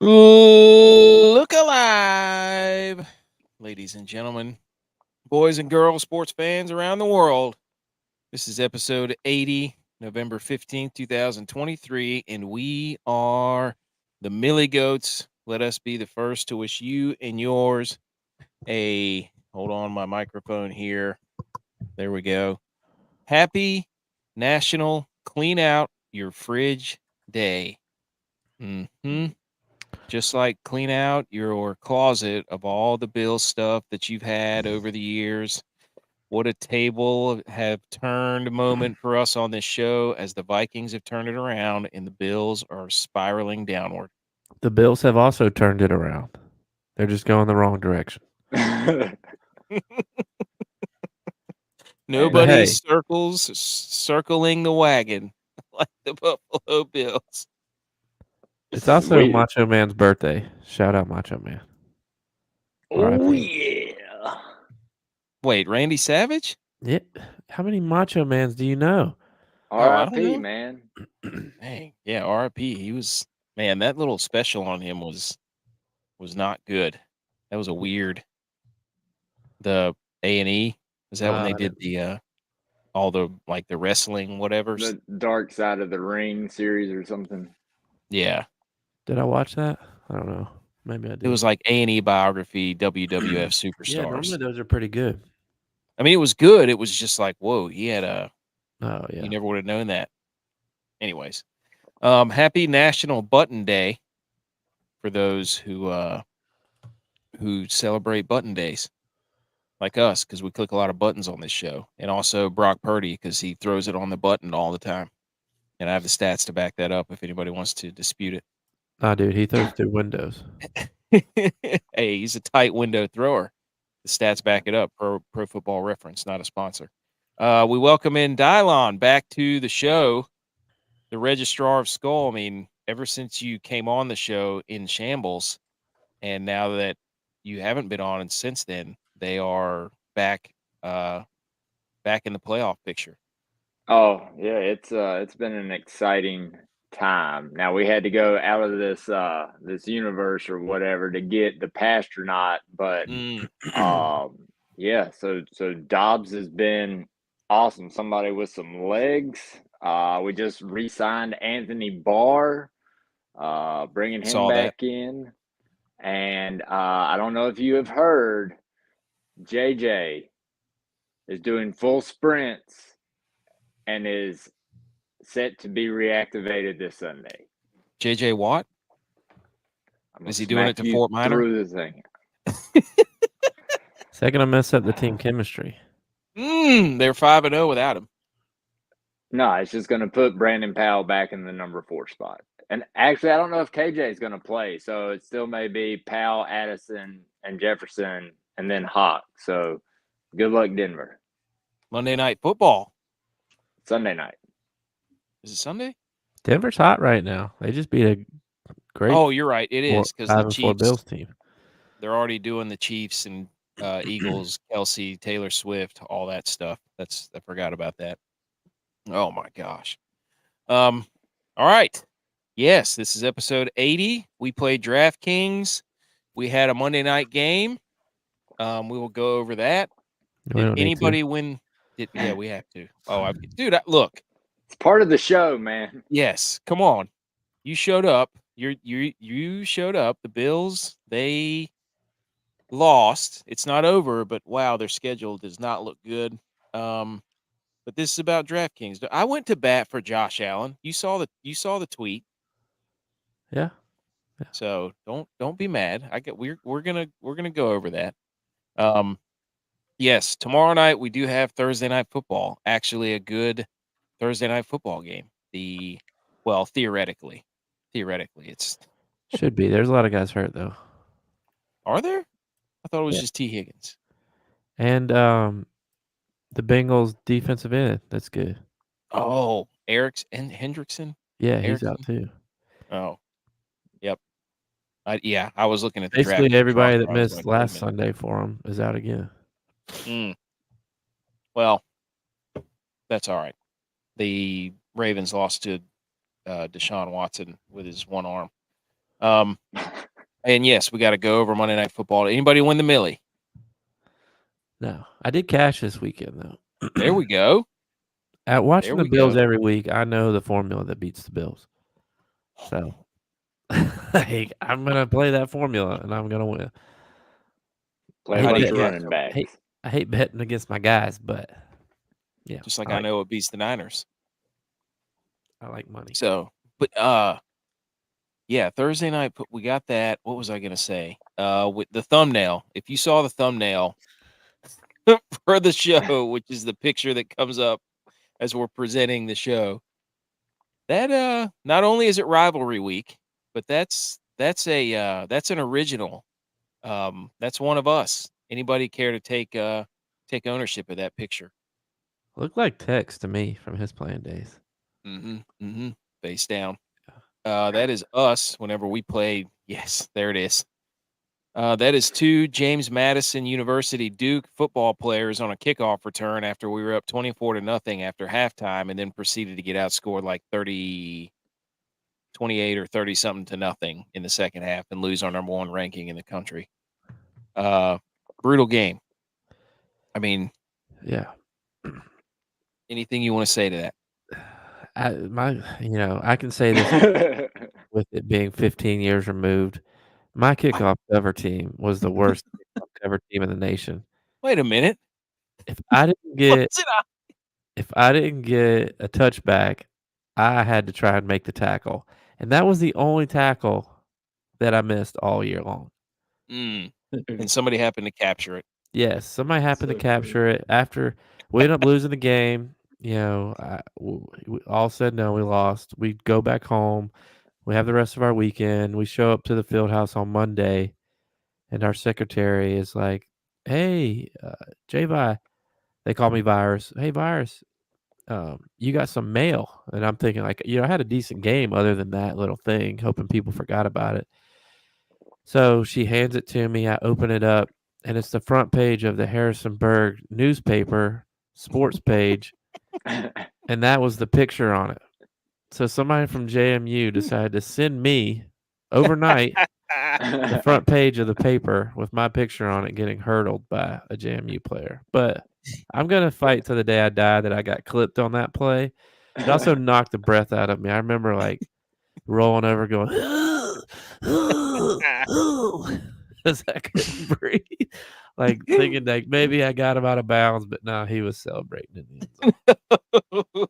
Look alive, ladies and gentlemen, boys and girls, sports fans around the world. This is episode 80, November 15th, 2023, and we are the Millie Goats. Let us be the first to wish you and yours hold on my microphone here. There we go. Happy National Clean Out Your Fridge Day. Just like clean out your closet of all the Bill stuff that you've had over the years. What a table have turned moment for us on this show as the Vikings have turned it around and the Bills are spiraling downward. The Bills have also turned it around. They're just going the wrong direction. Nobody's hey. circling the wagon like the Buffalo Bills. It's also Macho Man's birthday. Shout out Macho Man. Oh, yeah. Wait, Randy Savage? Yeah. How many Macho Mans do you know? I don't RIP, know. man. Dang. Yeah, RIP. He was, man, that little special on him was not good. That was a weird. The A&E, is that when they did the all the like the wrestling whatevers? The Dark Side of the Ring series or something. Yeah. Did I watch that? I don't know. Maybe I did. It was like A&E biography, WWF superstars. Yeah, normally those are pretty good. I mean, it was good. It was just like, whoa, he had a. Oh yeah. You never would have known that. Anyways, happy National Button Day for those who celebrate button days, like us, because we click a lot of buttons on this show, and also Brock Purdy because he throws it on the button all the time, and I have the stats to back that up if anybody wants to dispute it. Nah, dude, he throws through windows. Hey, he's a tight window thrower. The stats back it up. Pro Football Reference, not a sponsor. We welcome in Dylon back to the show, the Registrar of Skull. I mean, ever since you came on the show in shambles, and now that you haven't been on, and since then they are back in the playoff picture. Oh yeah, it's been an exciting time. Now we had to go out of this universe or whatever to get the Pastronaut, but yeah. So Dobbs has been awesome. Somebody with some legs. We just re-signed Anthony Barr, bringing him Saw that. back in, and I don't know if you have heard, JJ is doing full sprints and is set to be reactivated this Sunday. JJ Watt? Is he doing it to Fort Minor? Through the thing. Is that gonna mess up the team chemistry? They're 5-0 without him. No, it's just going to put Brandon Powell back in the number 4 spot. And actually, I don't know if KJ is going to play, so it still may be Powell, Addison, and Jefferson, and then Hawk. So good luck, Denver. Monday Night Football. Sunday night. Is it Sunday? Denver's hot right now. They just beat a great. Oh, you're right. It is because the 5-4 Bills Chiefs team. They're already doing the Chiefs and Eagles, Kelsey, Taylor Swift, all that stuff. I forgot about that. Oh my gosh. All right. Yes, this is episode 80. We played DraftKings. We had a Monday night game. We will go over that. Did anybody win? Yeah, we have to. Oh, dude, look. It's part of the show, man. Yes, come on. You showed up. You showed up. The Bills, they lost. It's not over, but wow, their schedule does not look good. But this is about DraftKings. I went to bat for Josh Allen. You saw the tweet. Yeah. So don't be mad. We're gonna go over that. Yes, tomorrow night we do have Thursday night football. Actually, a good Thursday night football game. Theoretically, it's should be. There's a lot of guys hurt though. Are there? I thought it was just T. Higgins. And the Bengals defensive end. That's good. Oh, Eric's and Hendrickson. Yeah, he's out too. Oh, yep. I was looking at the basically draft everybody that roster. missed Like, last Sunday for him is out again. Well, that's all right. The Ravens lost to Deshaun Watson with his one arm. And yes, we got to go over Monday Night Football. Anybody win the Millie? No, I did cash this weekend though. There we go. At watching There the we Bills go. every week, I know the formula that beats the Bills. So, like, I'm gonna play that formula and I'm gonna win. Play I a hate bunch do of you betting. running backs. I hate betting against my guys, but yeah, Just like I know it beats the Niners. I like money. So, but yeah, Thursday night we got that. What was I gonna say? With the thumbnail. If you saw the thumbnail for the show, which is the picture that comes up as we're presenting the show, that not only is it rivalry week, but that's an original. That's one of us. Anybody care to take ownership of that picture? Looked like Tex to me from his playing days. Face down. That is us whenever we played. Yes, there it is. That is 2 James Madison University Duke football players on a kickoff return after we were up 24-0 after halftime and then proceeded to get outscored like 28 or 30 something to nothing in the second half and lose our number 1 ranking in the country. Brutal game. I mean, Yeah. anything you want to say to that? I can say this with it being 15 years removed. My kickoff cover team was the worst kickoff cover team in the nation. Wait a minute. If I didn't Was get it if I didn't get a touchback, I had to try and make the tackle. And that was the only tackle that I missed all year long. and somebody happened to capture it. Yes, somebody happened to capture it after we ended up losing the game. We all said no, we lost. We go back home. We have the rest of our weekend. We show up to the field house on Monday, and our secretary is like, "Hey, J-Vi," they call me Virus. "Hey, Virus, you got some mail." And I'm thinking, like, I had a decent game other than that little thing, hoping people forgot about it. So she hands it to me. I open it up, and it's the front page of the Harrisonburg newspaper sports page, and that was the picture on it. So somebody from JMU decided to send me overnight the front page of the paper with my picture on it getting hurdled by a JMU player. But I'm going to fight to the day I die that I got clipped on that play. It also knocked the breath out of me. I remember like rolling over going, because I couldn't breathe. Like thinking like maybe I got him out of bounds, but no, he was celebrating in the end zone.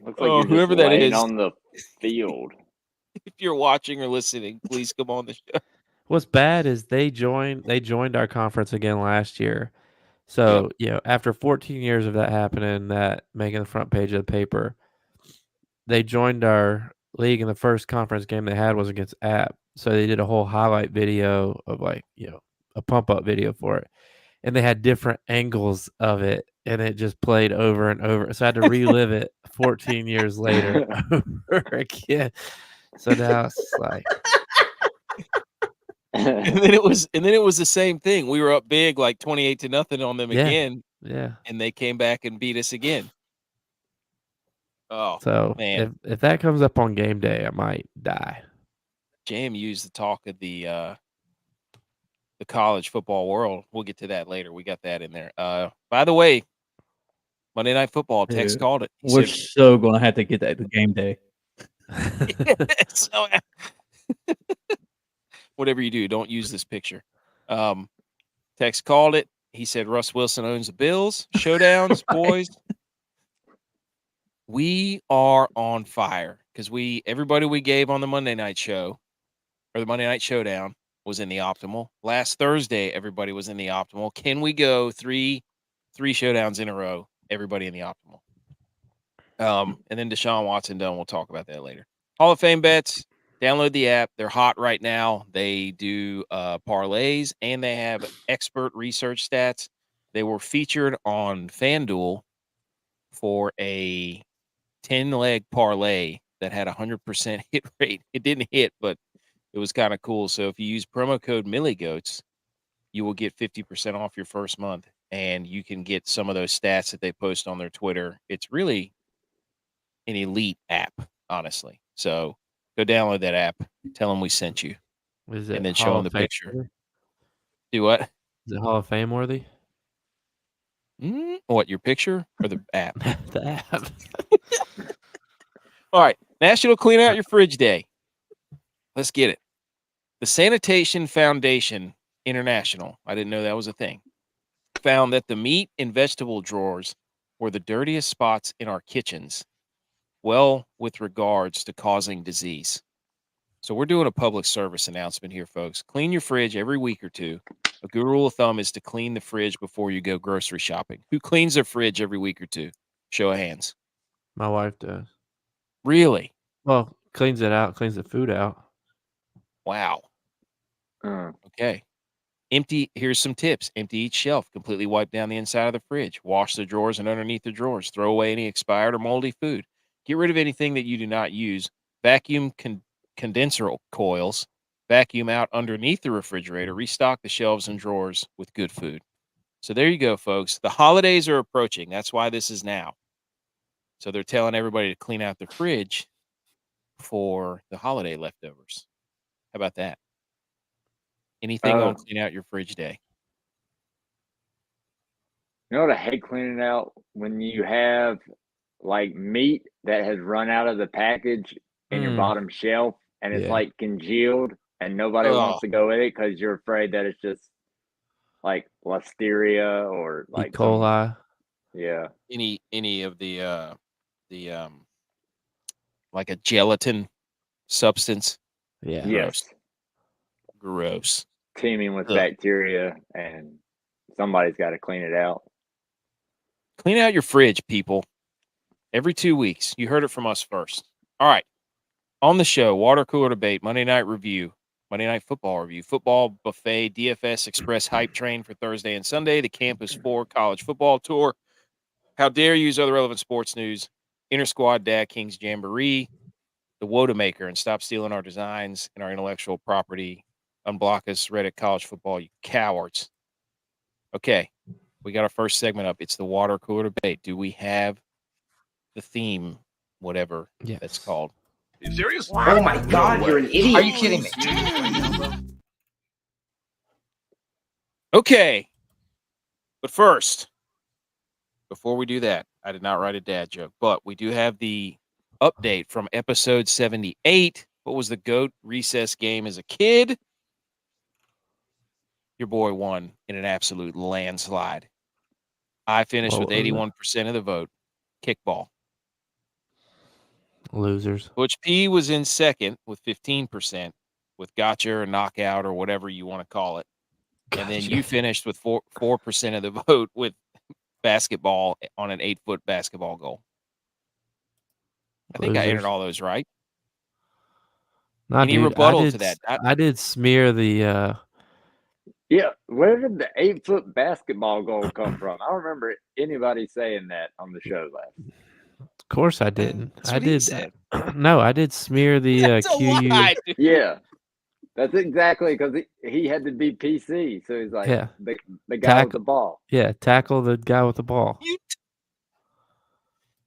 Looks like you're whoever just that laying is. on the field. If you're watching or listening, please come on the show. What's bad is they joined our conference again last year. So, after 14 years of that happening, that making the front page of the paper, they joined our league, and the first conference game they had was against App. So they did a whole highlight video of a pump up video for it. And they had different angles of it, and it just played over and over. So I had to relive it 14 years later over again. So now it's like and then it was the same thing. We were up big, like 28-0 on them again. Yeah. And they came back and beat us again. Oh, so man. if that comes up on game day, I might die. JMU's the talk of the college football world. We'll get to that later. We got that in there. By the way, Monday Night Football, Tex called it. We're so going to have to get that to game day. So, whatever you do, don't use this picture. Tex called it. He said Russ Wilson owns the Bills. Showdowns, right. Boys. We are on fire because everybody we gave on the Monday night show or the Monday night showdown was in the optimal. Last Thursday, everybody was in the optimal. Can we go three showdowns in a row? Everybody in the optimal. And then Deshaun Watson done. We'll talk about that later. Hall of Fame bets. Download the app. They're hot right now. They do parlays, and they have expert research stats. They were featured on FanDuel for a 10-leg parlay that had 100% hit rate. It didn't hit, but it was kind of cool. So if you use promo code MillyGoats, you will get 50% off your first month, and you can get some of those stats that they post on their Twitter. It's really an elite app, honestly. So Go download that app. Tell them we sent you, Is it and then Hall show them of the Fame picture. worthy? Do what? Is it Hall of Fame worthy? What, your picture or the app? The app. All right. National Clean Out Your Fridge Day. Let's get it. The Sanitation Foundation International, I didn't know that was a thing, found that the meat and vegetable drawers were the dirtiest spots in our kitchens, well, with regards to causing disease. So we're doing a public service announcement here, folks. Clean your fridge every week or two. A good rule of thumb is to clean the fridge before you go grocery shopping. Who cleans their fridge every week or two? Show of hands. My wife does. Really? Well, cleans it out, cleans the food out. Wow. Okay. Here's some tips. Empty each shelf. Completely wipe down the inside of the fridge. Wash the drawers and underneath the drawers. Throw away any expired or moldy food. Get rid of anything that you do not use. Vacuum condenser coils. Vacuum out underneath the refrigerator. Restock the shelves and drawers with good food. So there you go, folks. The holidays are approaching. That's why this is now. So they're telling everybody to clean out the fridge for the holiday leftovers. How about that? Anything on clean out your fridge day? You know what I hate cleaning out? When you have like meat that has run out of the package in your bottom shelf and it's like congealed and nobody wants to go with it because you're afraid that it's just like listeria or like E. coli. Yeah. Any of the like a gelatin substance. Yeah. Yes. Gross. Teeming with bacteria, and somebody's got to clean it out. Clean out your fridge, people. Every 2 weeks. You heard it from us first. All right. On the show, water cooler debate, Monday night review, Monday night football review, football buffet, DFS Express hype train for Thursday and Sunday, the Campus 4 college football tour. How dare you use other relevant sports news, Inter Squad Dad Kings Jamboree, the Wodamaker, and stop stealing our designs and our intellectual property. Unblock us, Reddit college football, you cowards. Okay. We got our first segment up. It's the water cooler debate. Do we have the theme, whatever that's called? Are you serious? Oh my God, you're an idiot. Are you kidding me? Okay. But first, before we do that, I did not write a dad joke, but we do have the update from episode 78. What was the GOAT recess game as a kid? Your boy won in an absolute landslide. I finished with 81% of the vote. Kickball. Losers. Butch P was in second with 15%, with gotcha or knockout or whatever you want to call it. And then you finished with 4% of the vote with basketball on an 8-foot basketball goal. I think I entered all those right. Any rebuttal to that? I did smear the Yeah, where did the 8-foot basketball goal come from? I don't remember anybody saying that on the show last. Of course I didn't. That's what I did. he said. No, I did smear the That's a QU. lie, dude. Yeah, that's exactly because he had to be PC. So he's like, Yeah. the guy with the ball. Yeah, tackle the guy with the ball.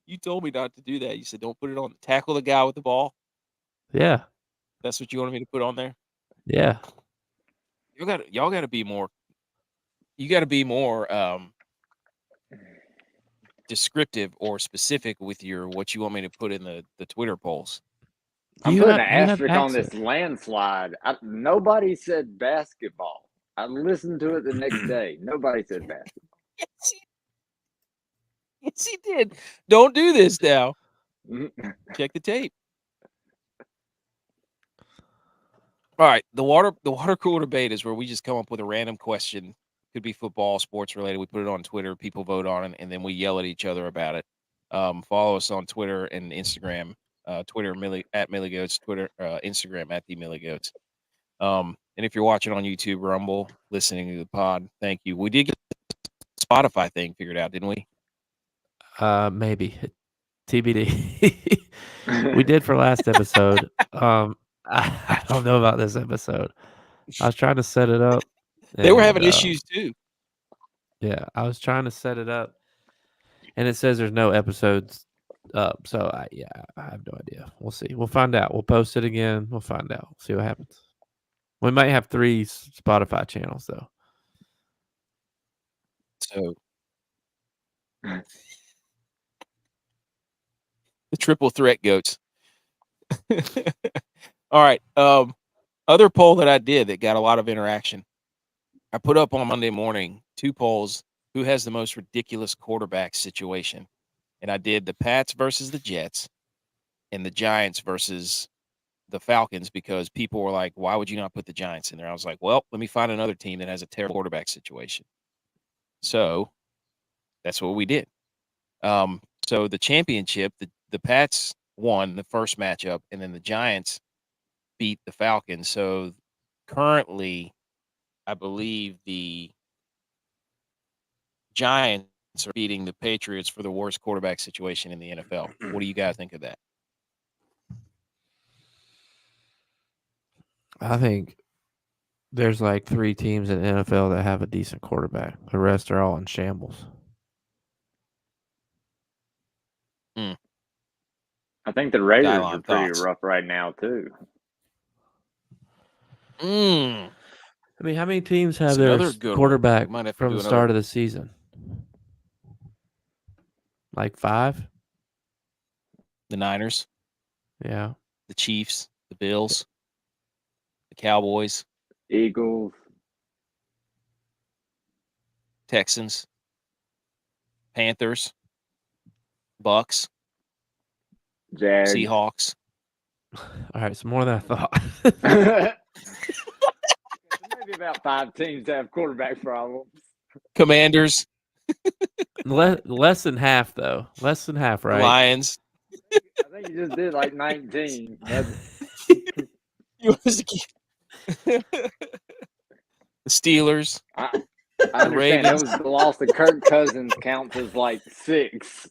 You told me not to do that. You said don't put it on. Tackle the guy with the ball. Yeah. That's what you wanted me to put on there? Yeah. Y'all got to be more. You got to be more descriptive or specific with what you want me to put in the Twitter polls. I'm putting an asterisk on this landslide. Nobody said basketball. I listened to it the next day. Nobody said basketball. Yes, he did. Don't do this now. Check the tape. All right, the water cooler debate is where we just come up with a random question. Could be football, sports related. We put it on Twitter. People vote on it, and then we yell at each other about it. Follow us on Twitter and Instagram. Twitter at Milligoats. Twitter, Instagram at the Milligoats. And if you're watching on YouTube, Rumble, listening to the pod, thank you. We did get the Spotify thing figured out, didn't we? Maybe TBD. We did for last episode. I don't know about this episode. I was trying to set it up. They were having issues too. Yeah, I was trying to set it up, and it says there's no episodes So I have no idea. We'll see. We'll find out. We'll post it again. We'll find out. See what happens. We might have 3 Spotify channels though. So the triple threat goats. All right. Other poll that I did that got a lot of interaction. I put up on Monday morning 2 polls. Who has the most ridiculous quarterback situation? And I did the Pats versus the Jets and the Giants versus the Falcons because people were like, why would you not put the Giants in there? I was like, well, let me find another team that has a terrible quarterback situation. So that's what we did. So the championship, the Pats won the first matchup, and then the Giants beat the Falcons. So currently, I believe the Giants are beating the Patriots for the worst quarterback situation in the NFL. What do you guys think of that? I think there's like 3 teams in the NFL that have a decent quarterback. The rest are all in shambles. I think the Raiders Dylon, are pretty thoughts? rough right now too. I mean, how many teams have That's their another good one. quarterback We might have to from do the another- start of the season? Like 5? The Niners, Yeah. the Chiefs, the Bills, the Cowboys, Eagles, Texans, Panthers, Bucks, Jags. Seahawks. All right, so more than I thought. Maybe about 5 teams that have quarterback problems. Commanders, Less than half, though. Less than half, right? Lions. I think you just did like 19. The Steelers. I understand that Ravens. was the loss of Kirk Cousins counts as like 6.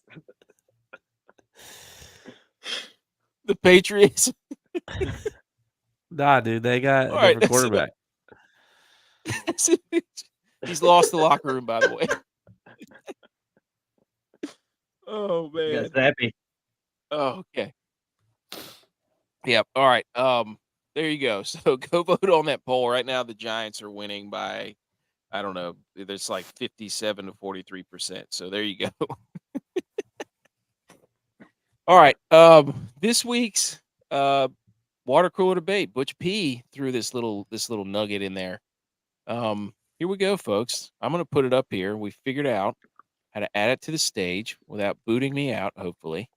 The Patriots. Nah, dude, they got All a right, different that's quarterback. He's lost the locker room, by the way. Oh You man. guys happy? Oh, okay. Yep. All right. There you go. So go vote on that poll. Right now, the Giants are winning by, I don't know, there's like 57 to 43%. So there you go. All right. This week's water cooler debate. Butch P threw this little nugget in there. Here we go, folks. I'm gonna put it up here. We figured out how to add it to the stage without booting me out, hopefully.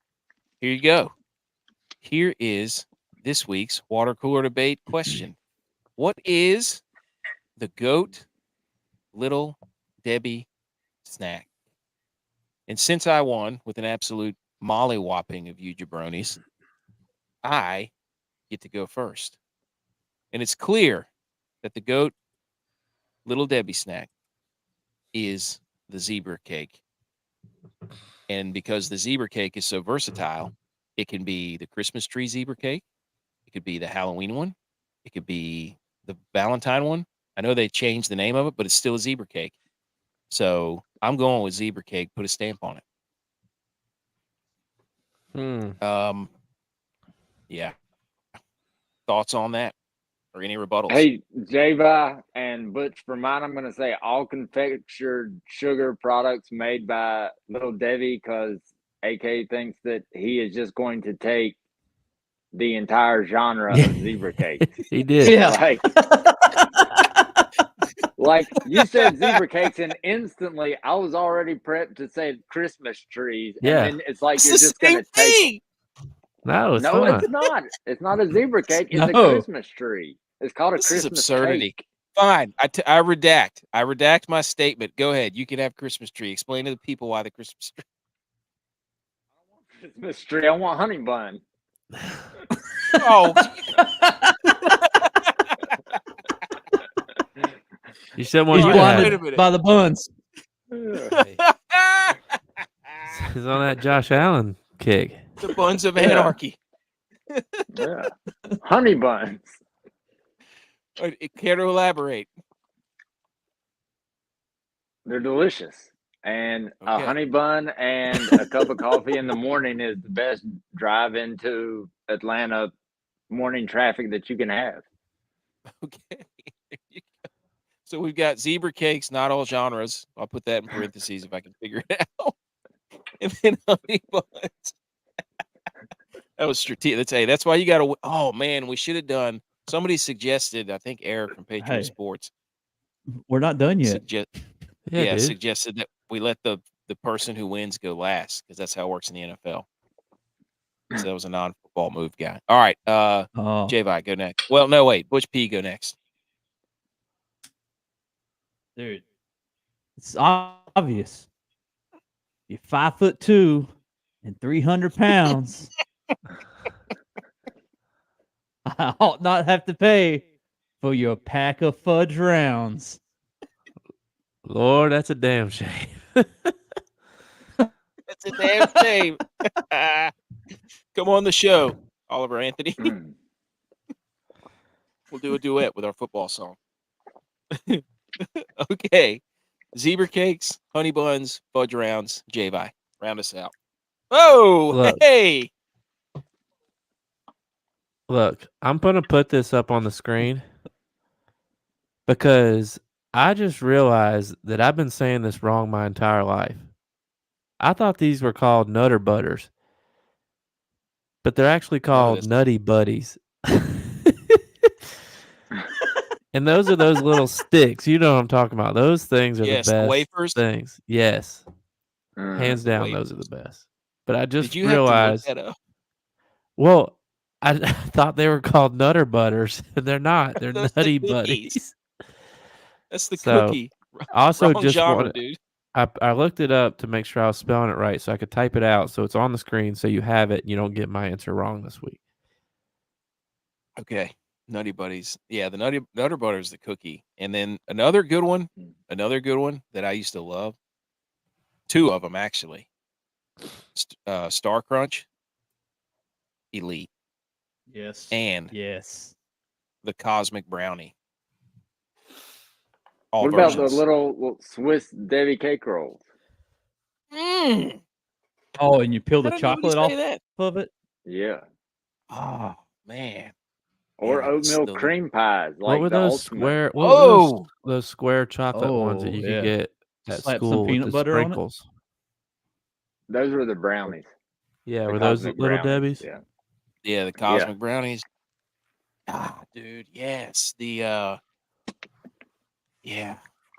Here you go. Here is this week's water cooler debate question. What is the GOAT Little Debbie snack? And since I won with an absolute mollywhopping of you jabronis, I get to go first. And it's clear that the GOAT Little Debbie snack is the zebra cake. And because the zebra cake is so versatile, it can be the Christmas tree zebra cake. It could be the Halloween one. It could be the Valentine one. I know they changed the name of it, but it's still a zebra cake. So I'm going with zebra cake. Put a stamp on it. Yeah. Thoughts on that? Or any rebuttals? Hey, Java and Butch, for mine, I'm going to say all confectioned sugar products made by Little Debbie because AK thinks that he is just going to take the entire genre of zebra cakes. He did. Yeah. Like you said zebra cakes, and instantly I was already prepped to say Christmas trees. Yeah. And then it's like It's you're the just going same to take. thing. No, it's No, not. it's not. It's not a zebra cake. It's a No. Christmas tree. It's called a This is Christmas absurdity. cake. Fine. I redact. I redact my statement. Go ahead. You can have Christmas tree. Explain to the people why the Christmas tree. Christmas tree. I want honey bun. Oh. You said He's one you Wait a blinded minute. by the buns. He's on that Josh Allen kick. The buns of anarchy. Yeah. Honey buns. Care to elaborate? They're delicious. And a Okay. honey bun and a cup of coffee in the morning is the best drive into Atlanta morning traffic that you can have. Okay. There you go. So we've got zebra cakes, not all genres. I'll put that in parentheses if I can figure it out. And then honey buns. That was strategic. That's why you got to. Oh man, we should have done. Somebody suggested. I think Eric from Patriot Hey. Sports We're not done yet. Yeah, dude. suggested that we let the person who wins go last because that's how it works in the NFL. So that was a non-football move, guy. All right, Oh, J-Vi, go next. Well, no, wait, Butch P, go next. dude, it's obvious. You're 5'2" and 300 pounds. I ought not have to pay for your pack of fudge rounds. Lord, that's a damn shame. That's a damn shame. Come on the show, Oliver Anthony. We'll do a duet with our football song. Okay. Zebra cakes, honey buns, fudge rounds, J-Vi. Round us out. Oh, Look. hey. Look, I'm going to put this up on the screen because I just realized that I've been saying this wrong my entire life. I thought these were called Nutter Butters, but they're actually called Nutty Buddies. And those are those little sticks. You know what I'm talking about. Those things are the best wafers things. Yes. Hands down, those are the best. But I just Did you realized. have to look that up? Well, I thought they were called Nutter Butters. They're not. They're Those Nutty the Buddies. That's the So, cookie. Also, Wrong just genre, wanted, dude. I looked it up to make sure I was spelling it right so I could type it out so it's on the screen so you have it and you don't get my answer wrong this week. Okay. Nutty Buddies. Yeah, the Nutter Butter is the cookie. And then another good one that I used to love. Two of them, actually. Star Crunch, Elite. Yes. And yes. the Cosmic Brownie. All what versions. about the little Swiss Debbie cake rolls? Oh, and you peel the How did nobody chocolate say off that? of it? Yeah. Oh, man. Or Yeah, oatmeal cream pies, like what were the those ultimate. square? What were those square chocolate ones that you could get at Slap some school with peanut the butter on it? sprinkles? Those were the brownies. Yeah, The were those Cosmic little Brownies, Debbies? Yeah, the Cosmic Brownies. Ah, dude, yes. Yeah,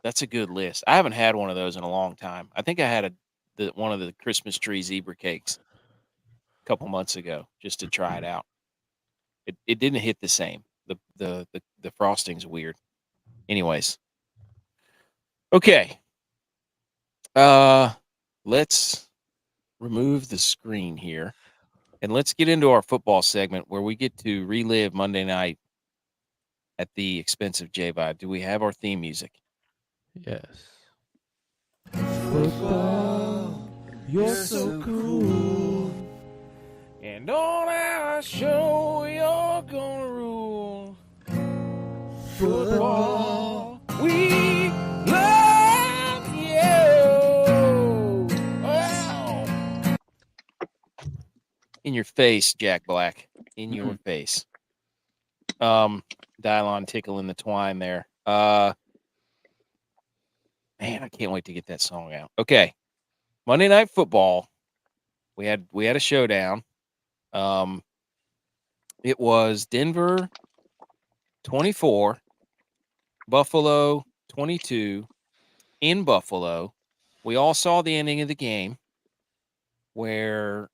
that's a good list. I haven't had one of those in a long time. I think I had one of the Christmas tree zebra cakes a couple months ago just to try it out. It didn't hit the same. The frosting's weird. Anyways. Okay. Let's remove the screen here and let's get into our football segment where we get to relive Monday night at the expense of J-Vi. Do we have our theme music? Yes. Football, you're so cool. And on our show, you're gonna rule. Football, we love you. Wow. In your face, Jack Black. In your face. Dylon tickle in the twine there. Man, I can't wait to get that song out. Okay. Monday Night Football. We had a showdown. It was Denver 24, Buffalo 22 in Buffalo. We all saw the ending of the game where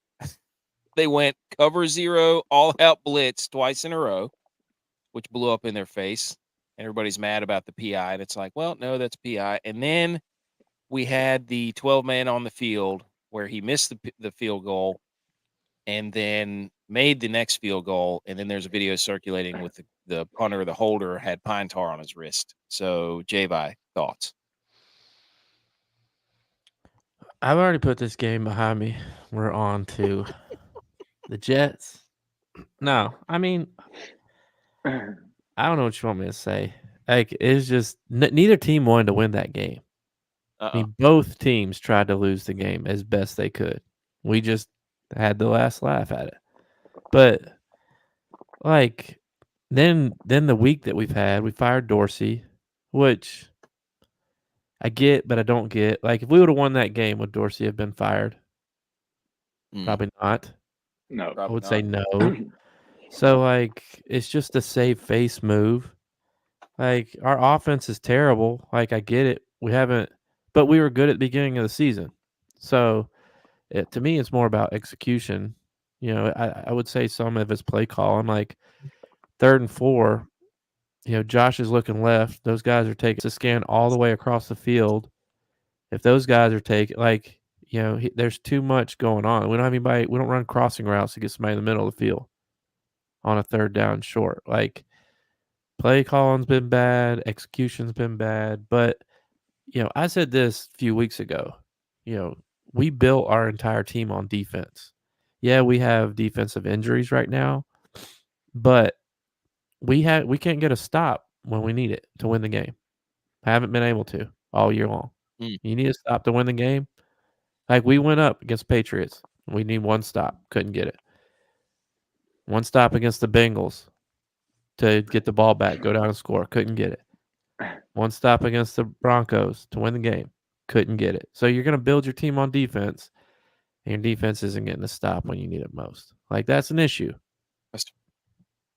they went cover zero, all out blitz twice in a row, which blew up in their face. Everybody's mad about the PI. And it's like, well, no, that's PI. And then we had the 12-man on the field where he missed the field goal and then made the next field goal. And then there's a video circulating with the punter, the holder had pine tar on his wrist. So, J-Vi, thoughts? I've already put this game behind me. We're on to the Jets. No, I mean, I don't know what you want me to say. Like, it's just neither team wanted to win that game. I mean, both teams tried to lose the game as best they could. We just had the last laugh at it. But like then the week that we've had, we fired Dorsey, which I get, but I don't get. Like if we would have won that game, would Dorsey have been fired? Probably not. No. I would say no. So like it's just a save face move. Like our offense is terrible. Like I get it. We haven't, but we were good at the beginning of the season. So to me, it's more about execution. You know, I would say some of his play call. I'm like 3rd and 4. You know, Josh is looking left. Those guys are taking a scan all the way across the field. If those guys are taking, like, you know, there's too much going on. We don't have anybody. We don't run crossing routes to get somebody in the middle of the field on a 3rd down short. Like, play calling's been bad. Execution's been bad. But, you know, I said this a few weeks ago. You know, we built our entire team on defense. Yeah, we have defensive injuries right now, but we can't get a stop when we need it to win the game. Haven't been able to all year long. You need a stop to win the game. Like we went up against Patriots. We need one stop. Couldn't get it. One stop against the Bengals to get the ball back, go down and score. Couldn't get it. One stop against the Broncos to win the game. Couldn't get it. So you're going to build your team on defense, and your defense isn't getting a stop when you need it most. Like that's an issue.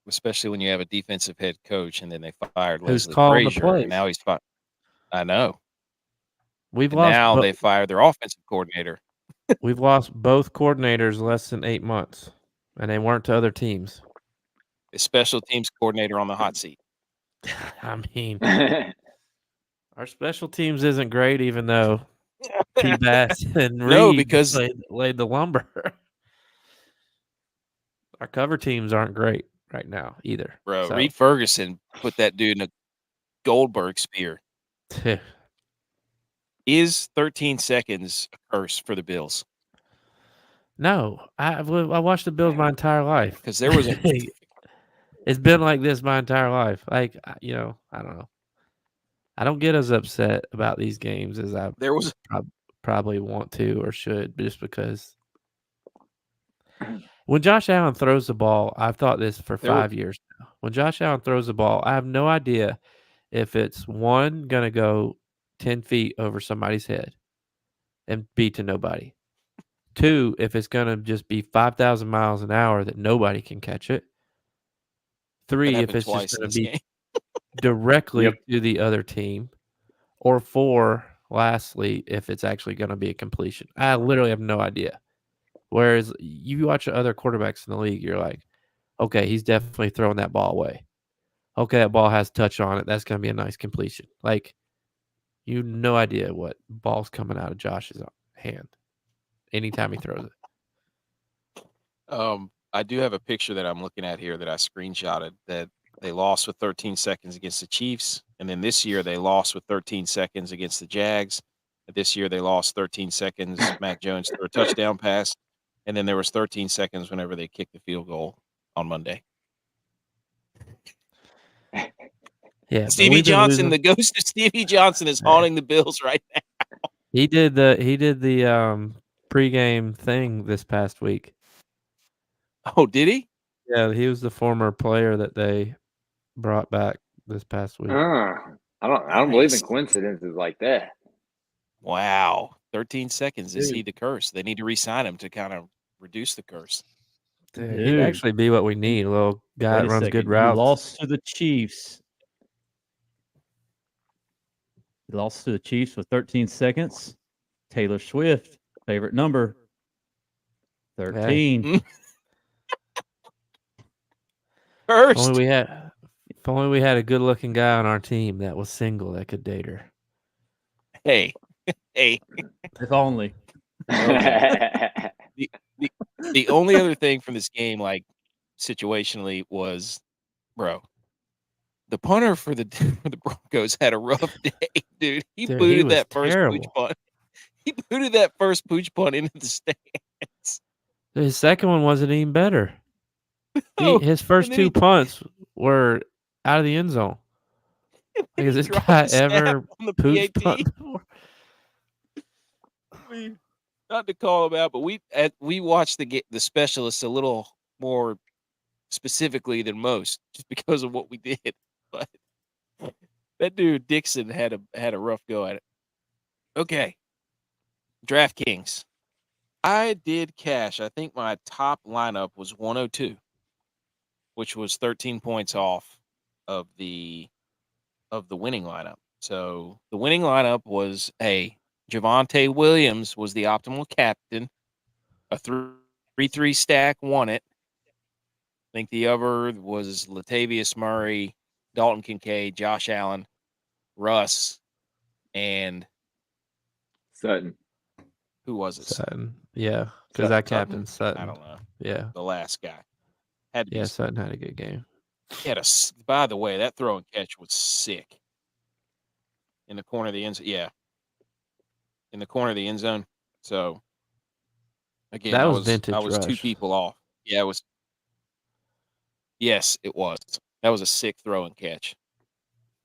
Especially when you have a defensive head coach, and then they fired Who's Leslie calling the Frazier, plays? and now he's fired. I know. We've And lost. now they fired their offensive coordinator. We've lost both coordinators less than 8 months, and they weren't to other teams. The special teams coordinator on the hot seat. I mean, our special teams isn't great, even though T-Bass and No, Reed because laid the lumber. Our cover teams aren't great right now either. bro, So, Reed Ferguson put that dude in a Goldberg spear. Is 13 seconds a curse for the Bills? no, I watched the Bills my entire life. Because there was a It's been like this my entire life. Like, you know, I don't know. I don't get as upset about these games as I there was probably want to or should, just because when Josh Allen throws the ball, I've thought this for 5 years now. When Josh Allen throws the ball, I have no idea if it's one going to go 10 feet over somebody's head and be to nobody. 2, if it's going to just be 5,000 miles an hour that nobody can catch it. 3, if it's just going to be directly to the other team. Or 4, lastly, if it's actually going to be a completion. I literally have no idea. Whereas you watch other quarterbacks in the league, you're like, okay, he's definitely throwing that ball away. Okay, that ball has touch on it. That's going to be a nice completion. Like, you have no idea what ball's coming out of Josh's hand anytime he throws it. I do have a picture that I'm looking at here that I screenshotted that they lost with 13 seconds against the Chiefs. And then this year they lost with 13 seconds against the Jags. This year they lost 13 seconds. Mac Jones threw a touchdown pass. And then there was 13 seconds whenever they kicked the field goal on Monday. Yeah, Stevie Johnson, the ghost of Stevie Johnson is haunting the Bills right now. He did the pregame thing this past week. Oh, did he? Yeah, he was the former player that they brought back this past week. I don't believe in coincidences like that. Wow. 13 seconds. Is he the curse? They need to re-sign him to kind of reduce the curse. Dude, he'd actually be what we need. A little guy that runs good routes. He lost to the Chiefs. He lost to the Chiefs with 13 seconds. Taylor Swift, favorite number, 13. Hey. First. If only we had a good-looking guy on our team that was single that could date her. Hey. If only. Okay. The only other thing from this game, like situationally, was, bro, the punter for the Broncos had a rough day, dude. He booted that first pooch punt. He booted that first pooch punt into the stands. His second one wasn't even better. His first 2 punts were out of the end zone. Has this guy ever pooch punt before? mean, not to call him out, but we watched the specialists a little more specifically than most, just because of what we did. But that dude Dixon had a rough go at it. Okay, DraftKings. I did cash. I think my top lineup was 102, which was 13 points off of the winning lineup. So the winning lineup was Javonte Williams was the optimal captain. A 3-3 stack won it. I think the other was Latavius Murray, Dalton Kincaid, Josh Allen, Russ, and Sutton. who was it? Sutton. Yeah, because I captained Sutton. I don't know. Yeah. The last guy. Had to be Sutton had a good game. He had by the way, that throw and catch was sick. In the corner of the end zone. Yeah. In the corner of the end zone. So again, that I was was vintage I was rush. 2 people off. Yeah, it was. Yes, it was. That was a sick throw and catch.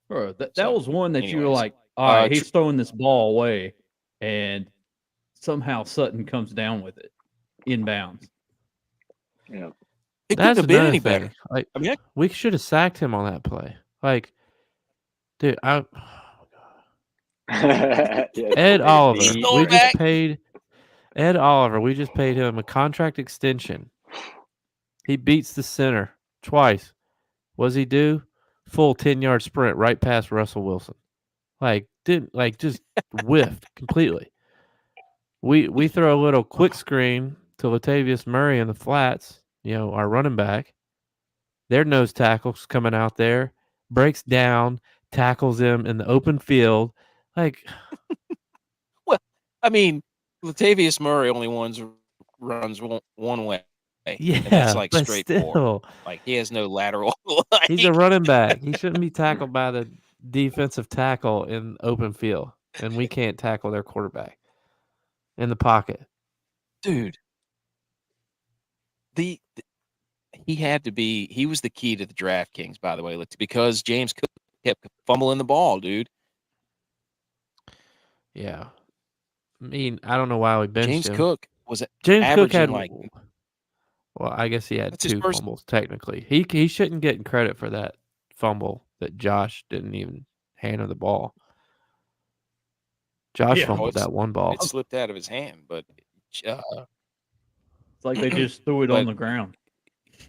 Bro, that So, was one that you were anyways. like, all right, he's throwing this ball away, and somehow Sutton comes down with it inbounds. Yeah. It couldn't That's have been another any thing. better. Like, I mean, we should have sacked him on that play. Like, dude, Ed Oliver. We just paid Ed Oliver. We just paid him a contract extension. He beats the center twice. What does he do? Full 10-yard sprint right past Russell Wilson. Just whiffed completely. We throw a little quick screen to Latavius Murray in the flats, our running back. Their nose tackle's coming out there, breaks down, tackles him in the open field. Like, well, I mean, Latavius Murray only runs one way. yeah, and that's like but straightforward. still, Like he has no lateral. he's a running back. He shouldn't be tackled by the defensive tackle in open field, and we can't tackle their quarterback in the pocket. Dude, he had to be. He was the key to the DraftKings, by the way, because James Cook kept fumbling the ball, dude. Yeah, I mean, I don't know why we benched James him. Cook was James Cook had like. Well, I guess he had That's his 2 first- fumbles technically. He shouldn't get credit for that fumble that Josh didn't even hand him the ball. Josh fumbled that one ball. It slipped out of his hand, but It's like they just threw it on the ground.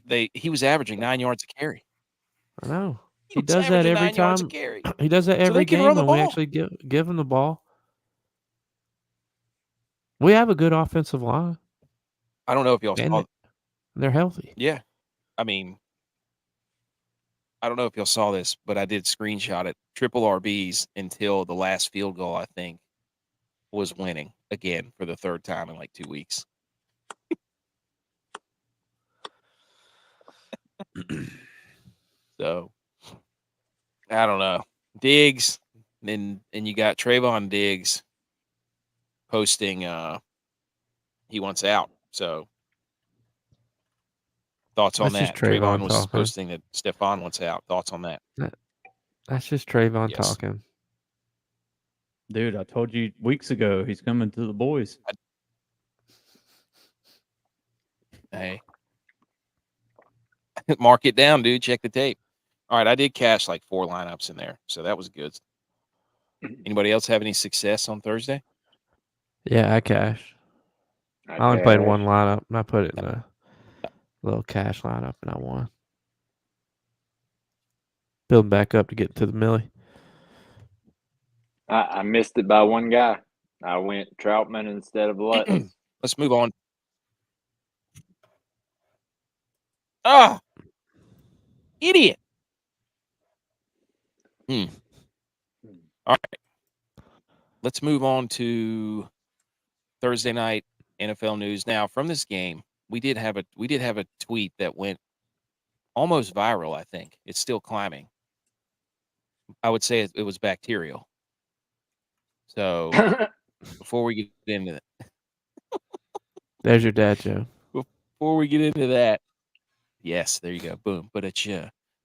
He was averaging 9 yards a carry. I know. He does that every 9 yards a time. carry. He does that So every they can game run the when we ball. actually give him the ball. We have a good offensive line. I don't know if y'all And saw. they're healthy. Yeah, I mean, I don't know if y'all saw this, but I did screenshot it. Triple RBs until the last field goal, I think, was winning again for the 3rd time in like 2 weeks. So, I don't know. Diggs, and you got Trayvon Diggs posting he wants out. So, thoughts on That's that? just Trayvon was talking. posting that Stephon wants out. Thoughts on that? That's just Trayvon Yes. talking. Dude, I told you weeks ago he's coming to the boys. Hey, mark it down, dude. Check the tape. All right, I did cash like 4 lineups in there, so that was good. Anybody else have any success on Thursday? Yeah, I cashed. I only played one lineup, and I put it in a little cash lineup, and I won. Building back up to get to the millie. I missed it by one guy. I went Troutman instead of Lutton. Let's move on. Ah, idiot. All right. Let's move on to Thursday night NFL news. Now, from this game, we did have a tweet that went almost viral, I think. It's still climbing. I would say it was bacterial. So, before we get into that. There's your dad, Joe. Before we get into that. Yes, there you go. Boom. But it's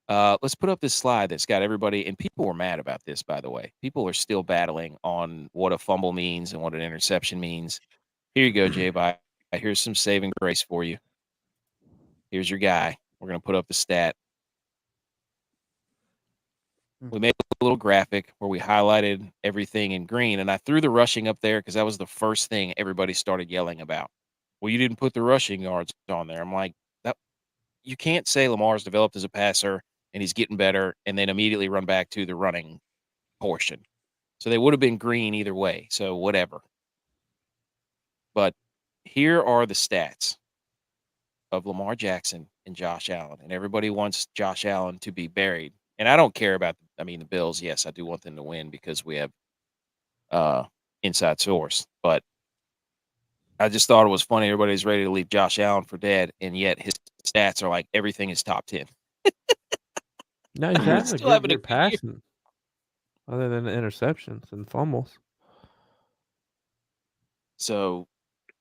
Let's put up this slide that's got everybody, and people were mad about this, by the way. People are still battling on what a fumble means and what an interception means. Here you go, Jay. Bye. Here's some saving grace for you. Here's your guy. We're going to put up the stat. We made a little graphic where we highlighted everything in green, and I threw the rushing up there because that was the first thing everybody started yelling about. Well, you didn't put the rushing yards on there. I'm like, that you can't say Lamar's developed as a passer and he's getting better and then immediately run back to the running portion. So they would have been green either way. So whatever. But here are the stats of Lamar Jackson and Josh Allen. And everybody wants Josh Allen to be buried. And I don't care about, the Bills. Yes, I do want them to win because we have inside source. But I just thought it was funny. Everybody's ready to leave Josh Allen for dead. And yet his stats are like everything is top 10. No, he's having Still a having good a year good year. passing, other than the interceptions and fumbles. So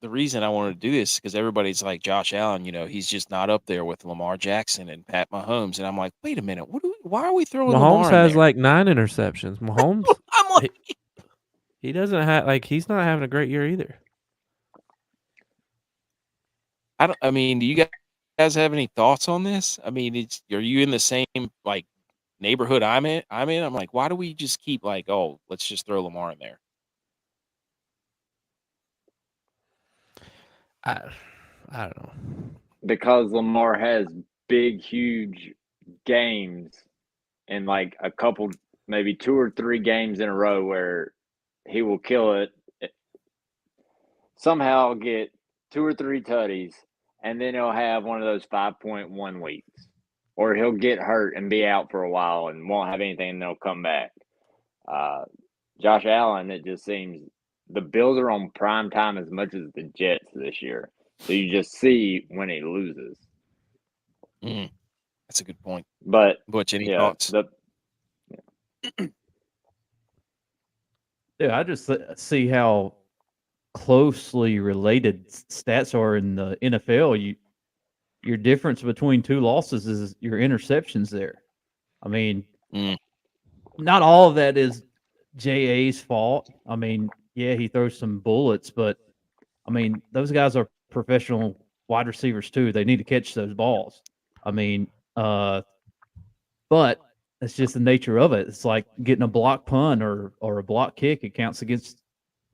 the reason I wanted to do this is because everybody's like Josh Allen, he's just not up there with Lamar Jackson and Pat Mahomes. And I'm like, wait a minute, why are we throwing Mahomes Lamar in has there? like 9 interceptions. Mahomes, I'm like, he doesn't have he's not having a great year either. do you guys have any thoughts on this? Are you in the same like neighborhood I'm in? I'm like, why do we just keep like, oh, let's just throw Lamar in there? I don't know. Because Lamar has big, huge games and like a couple, maybe 2 or 3 games in a row where he will kill it, somehow get 2 or 3 tutties, and then he'll have one of those 5.1 weeks. Or he'll get hurt and be out for a while and won't have anything, and they'll come back. Josh Allen, it just seems the Bills are on prime time as much as the Jets this year. So you just see when he loses. That's a good point. But Butch, any yeah, thoughts? Yeah, I just see how closely related stats are in the NFL. Your difference between 2 losses is your interceptions there. I mean, not all of that is JA's fault. I mean, yeah, he throws some bullets, but I mean, those guys are professional wide receivers too. They need to catch those balls. I mean, but that's just the nature of it. It's like getting a block punt or a block kick. It counts against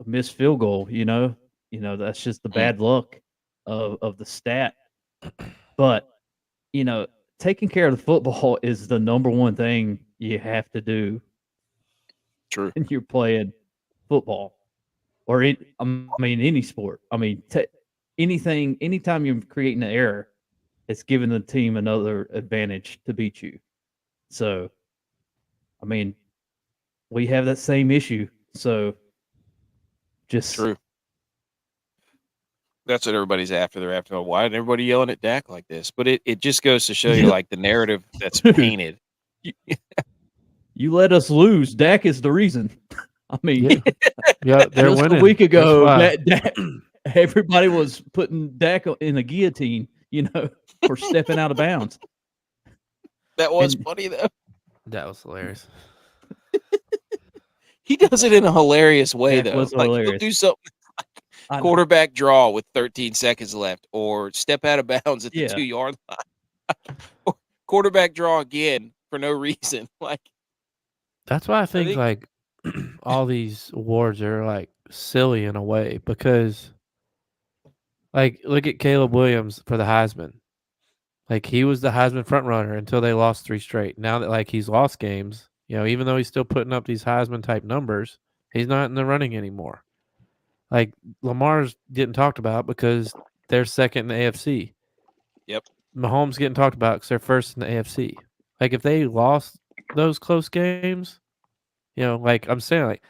a missed field goal. That's just the bad luck of the stat. But taking care of the football is the number one thing you have to do. True. When you're playing football, or any sport. Anytime you're creating an error, it's giving the team another advantage to beat you. So, we have that same issue. So, just true. That's what everybody's after. They're after, why isn't everybody yelling at Dak like this? But it just goes to show you like the narrative that's painted. You let us lose. Dak is the reason. Yeah, they're just winning. A week ago, Dak, everybody was putting Dak in a guillotine, for stepping out of bounds. That was funny, though. That was hilarious. He does it in a hilarious way, Dak though. was Like, hilarious. he'll do something like quarterback draw with 13 seconds left, or step out of bounds at the 2-yard line. Or quarterback draw again for no reason. Like, that's why I think like all these awards are like silly in a way, because like look at Caleb Williams for the Heisman. Like he was the Heisman front runner until they lost 3 straight. Now that like he's lost games, even though he's still putting up these Heisman type numbers, he's not in the running anymore. Like Lamar's getting talked about because they're second in the AFC. Yep. Mahomes getting talked about because they're first in the AFC. Like if they lost those close games, like I'm saying, like,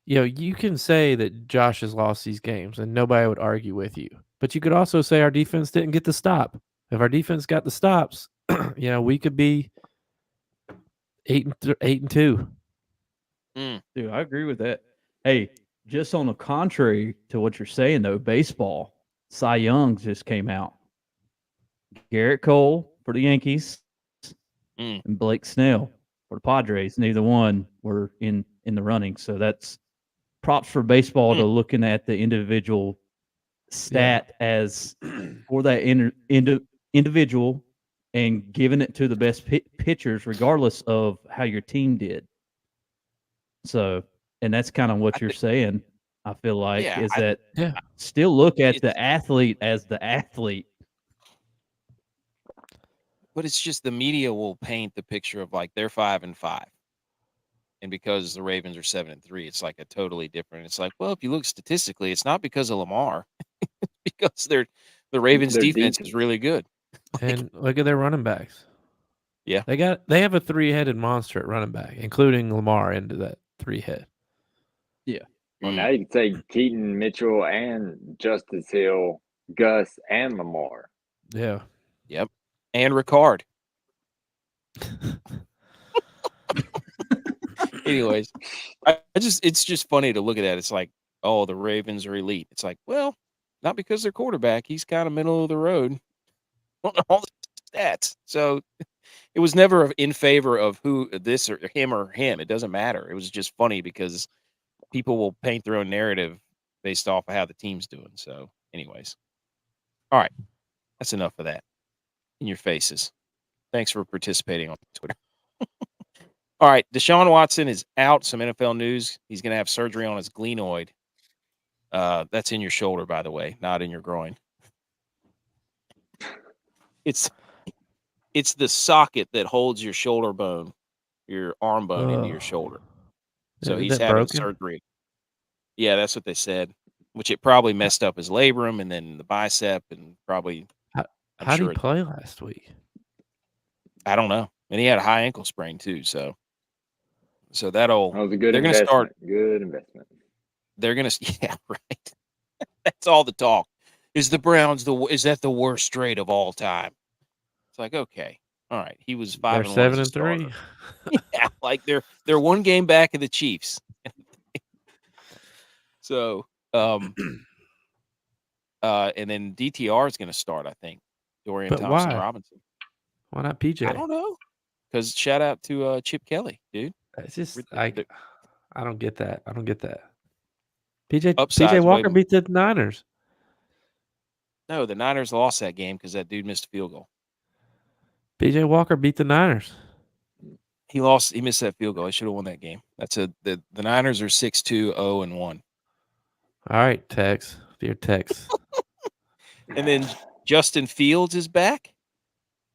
you can say that Josh has lost these games and nobody would argue with you. But you could also say our defense didn't get the stop. If our defense got the stops, we could be 8-2. Dude, I agree with that. Hey, just on the contrary to what you're saying, though, baseball, Cy Young just came out. Garrett Cole for the Yankees, Mm. and Blake Snell for the Padres. Neither one were in the running. So that's props for baseball to looking at the individual stat as for that individual and giving it to the best pitchers, regardless of how your team did. So, and that's kind of what you're saying. I feel like Yeah, is that Yeah. still look at It's- the athlete as the athlete. but it's just the media will paint the picture of like they're 5-5. And because the Ravens are 7-3, it's like a totally different. It's like, well, if you look statistically, it's not because of Lamar, because the Ravens Their defense is defense. really good. And look at their running backs. Yeah. They have a 3-headed monster at running back, including Lamar into that 3-head. Well, now you can say Keaton, Mitchell, and Justice Hill, Gus, and Lamar. Yeah. Yep. And Ricard. Anyways, it's just funny to look at that. It's like, oh, the Ravens are elite. It's like, well, not because their quarterback. He's kind of middle of the road on all the stats. So it was never in favor of who this or him or him. It doesn't matter. It was just funny because people will paint their own narrative based off of how the team's doing. So, anyways, all right, that's enough of that. In your faces. Thanks for participating on Twitter. All right, Deshaun Watson is out. Some NFL news. He's going to have surgery on his glenoid. That's in your shoulder, by the way, not in your groin. It's the socket that holds your shoulder bone, your arm bone into your shoulder. So Is he's that having broken? surgery. Yeah, that's what they said. Which it probably messed up his labrum and then the bicep and probably. How did he play last week? I don't know. And he had a high ankle sprain too. So that'll. That was a good They're going to investment. start. Good investment. They're going to. Yeah, right. That's all the talk. Is the Browns is that the worst trade of all time? It's like, okay, all right. He was 5-1 as a 7-3. Yeah, like they're one game back of the Chiefs. So, and then DTR is going to start, I think. Dorian But Thompson why? Robinson. Why not PJ? I don't know. Because shout out to Chip Kelly, dude. It's just The I don't get that. I don't get that. PJ upside's Walker way- beat the Niners. No, the Niners lost that game because that dude missed a field goal. PJ Walker beat the Niners. He lost. He missed that field goal. He should have won that game. The Niners are 6-2, 0-1. All right, Tex. Dear Tex. And then Justin Fields is back.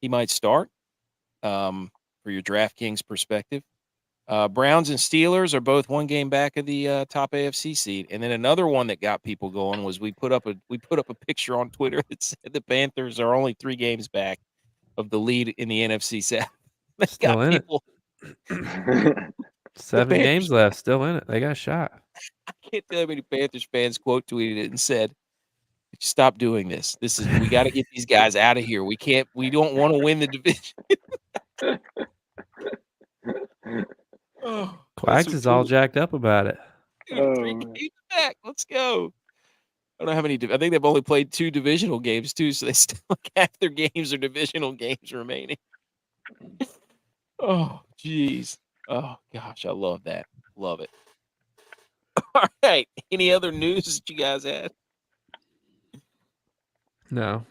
He might start for your DraftKings perspective. Browns and Steelers are both one game back of the top AFC seed. And then another one that got people going was we put up a picture on Twitter that said the Panthers are only 3 games back of the lead in the NFC South. They Still got in people. 7 games left. Still in it. They got a shot. I can't tell how many Panthers fans quote tweeted it and said, "Stop doing this. We got to get these guys out of here. We don't want to win the division." Oh, Quags is all jacked up about it. Dude, 3 games back. Let's go. I don't know how many. I think they've only played 2 divisional games too, so they still half their games are divisional games remaining. Oh, geez. Oh gosh, I love that. Love it. All right. Any other news that you guys had? No.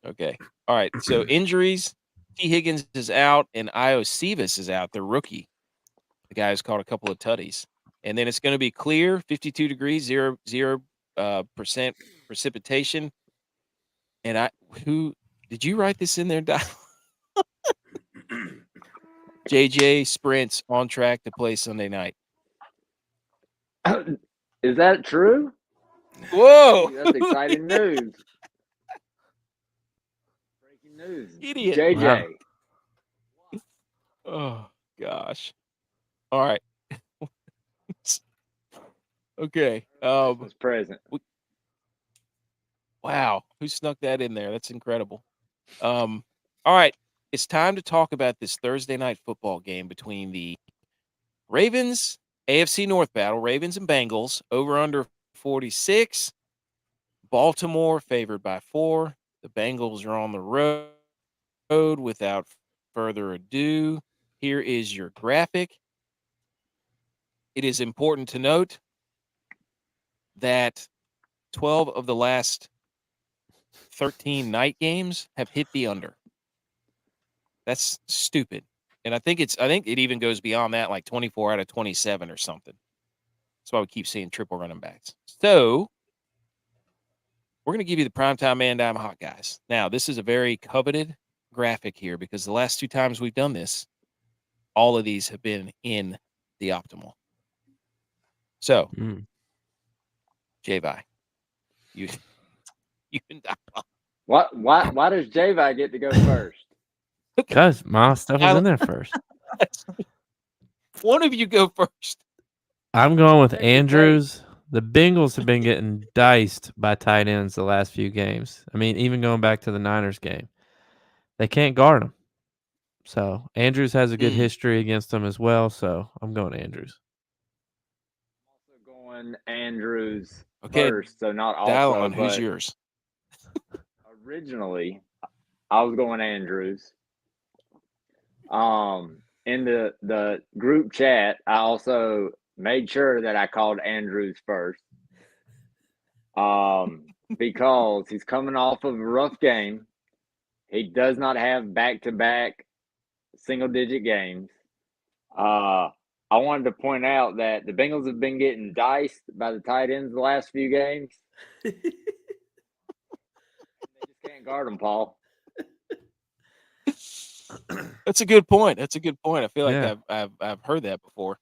Okay. All right. So injuries. T. Higgins is out and Io Cevis is out. The rookie. The guy who's caught a couple of tutties. And then it's going to be clear, 52 degrees, 0% precipitation. And who did you write this in there, Doc? JJ Sprints on track to play Sunday night. Is that true? Whoa. That's exciting news. Breaking news. Idiot. JJ. Wow. Oh, gosh. All right. Okay. Christmas present. Wow. Who snuck that in there? That's incredible. All right. It's time to talk about this Thursday night football game between the Ravens, AFC North battle, Ravens and Bengals, over under 46. Baltimore favored by 4. The Bengals are on the road without further ado, here is your graphic. It is important to note that 12 of the last 13 night games have hit the under. That's stupid. And I think it even goes beyond that, like 24 out of 27 or something. That's why we keep seeing triple running backs. So we're going to give you the primetime man dime hot guys. Now, this is a very coveted graphic here because the last 2 times we've done this, all of these have been in the optimal. So, J-Vi, you can dial. Why does J-Vi get to go first? Because my stuff is in there first. One of you go first. I'm going with Andrews. The Bengals have been getting diced by tight ends the last few games. I mean, even going back to the Niners game. They can't guard them. So Andrews has a good history against them as well. So I'm going Andrews. Also going Andrews Okay, first, so not dial also. on. Who's yours? Originally, I was going Andrews. In the group chat, I also made sure that I called Andrews first. Because he's coming off of a rough game. He does not have back-to-back single-digit games. I wanted to point out that the Bengals have been getting diced by the tight ends the last few games. They just can't guard them, Paul. That's a good point. I feel like Yeah. I've heard that before.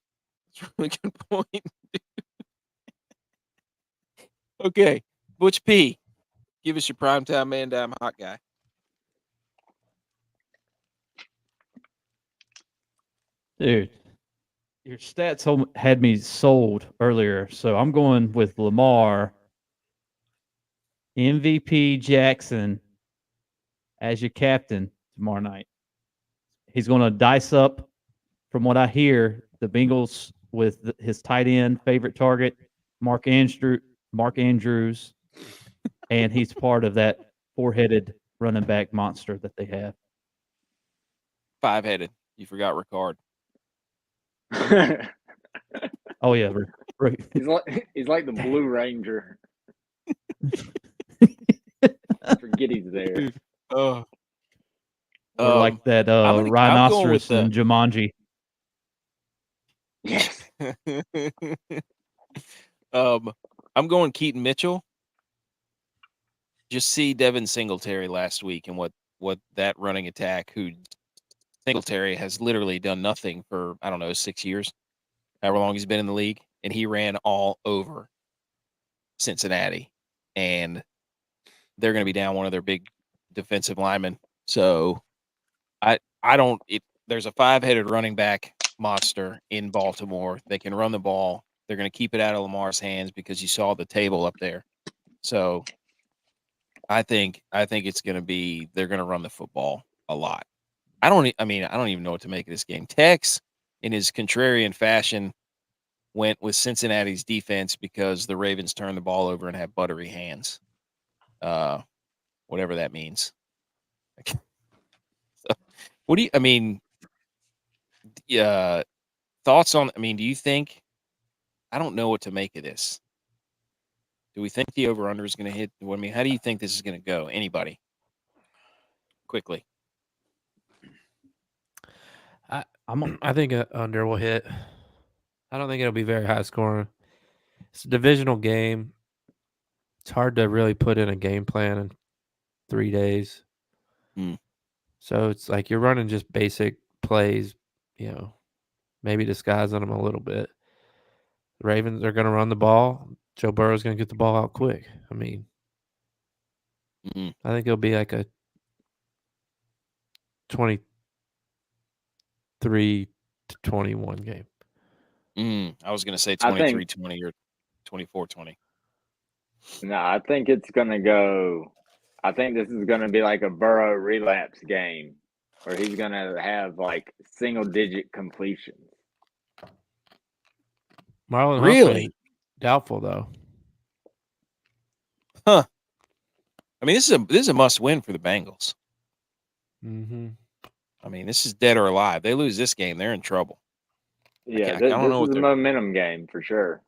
It's a really good point. Okay, Butch P, give us your primetime man dime hot guy. Dude, your stats had me sold earlier, so I'm going with Lamar, MVP Jackson as your captain tomorrow night. He's going to dice up, from what I hear, the Bengals with his tight end favorite target, Mark Andrews, and he's part of that 4-headed running back monster that they have. 5-headed. You forgot Ricard. Oh yeah, right. He's like the Blue Ranger. Forget he's there. Or like that rhinoceros in Jumanji. Yes. I'm going Keaton Mitchell. Just see Devin Singletary last week and what that running attack, who Singletary has literally done nothing for, I don't know, 6 years, however long he's been in the league, and he ran all over Cincinnati, and they're going to be down one of their big defensive linemen. So there's a 5-headed running back monster in Baltimore. They can run the ball. They're going to keep it out of Lamar's hands because you saw the table up there. So I think it's going to be, they're going to run the football a lot. I don't even know what to make of this game. Tex, in his contrarian fashion, went with Cincinnati's defense because the Ravens turned the ball over and have buttery hands. Whatever that means. What do you, thoughts on, do you think, I don't know what to make of this. Do we think the over-under is going to hit? How do you think this is going to go? Anybody? Quickly. I think under will hit. I don't think it'll be very high scoring. It's a divisional game. It's hard to really put in a game plan in 3 days. So it's like you're running just basic plays, maybe disguising them a little bit. The Ravens are going to run the ball. Joe Burrow's going to get the ball out quick. I think it'll be like a 23-21 game. I was going to say 23-20 or 24-20. No, I think it's going to go. I think this is going to be like a Burrow relapse game where he's going to have like single-digit completions. Marlon really? Doubtful though. Huh. This is a must-win for the Bengals. Mm-hmm. I mean, this is dead or alive. They lose this game, they're in trouble. Yeah, I don't know this what is a they're. momentum game for sure.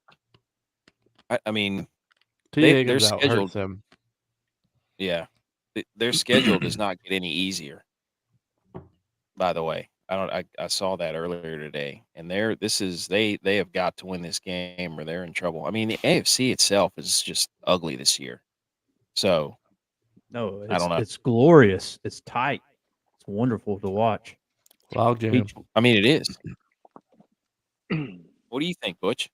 I mean, T. they're Higgins out scheduled. hurts them. Yeah, their schedule does not get any easier. By the way, I saw that earlier today, and they have got to win this game or they're in trouble. I mean, the AFC itself is just ugly this year. So No, I don't know. it's glorious. It's tight. It's wonderful to watch. Logjam. I mean, it is. What do you think, Butch?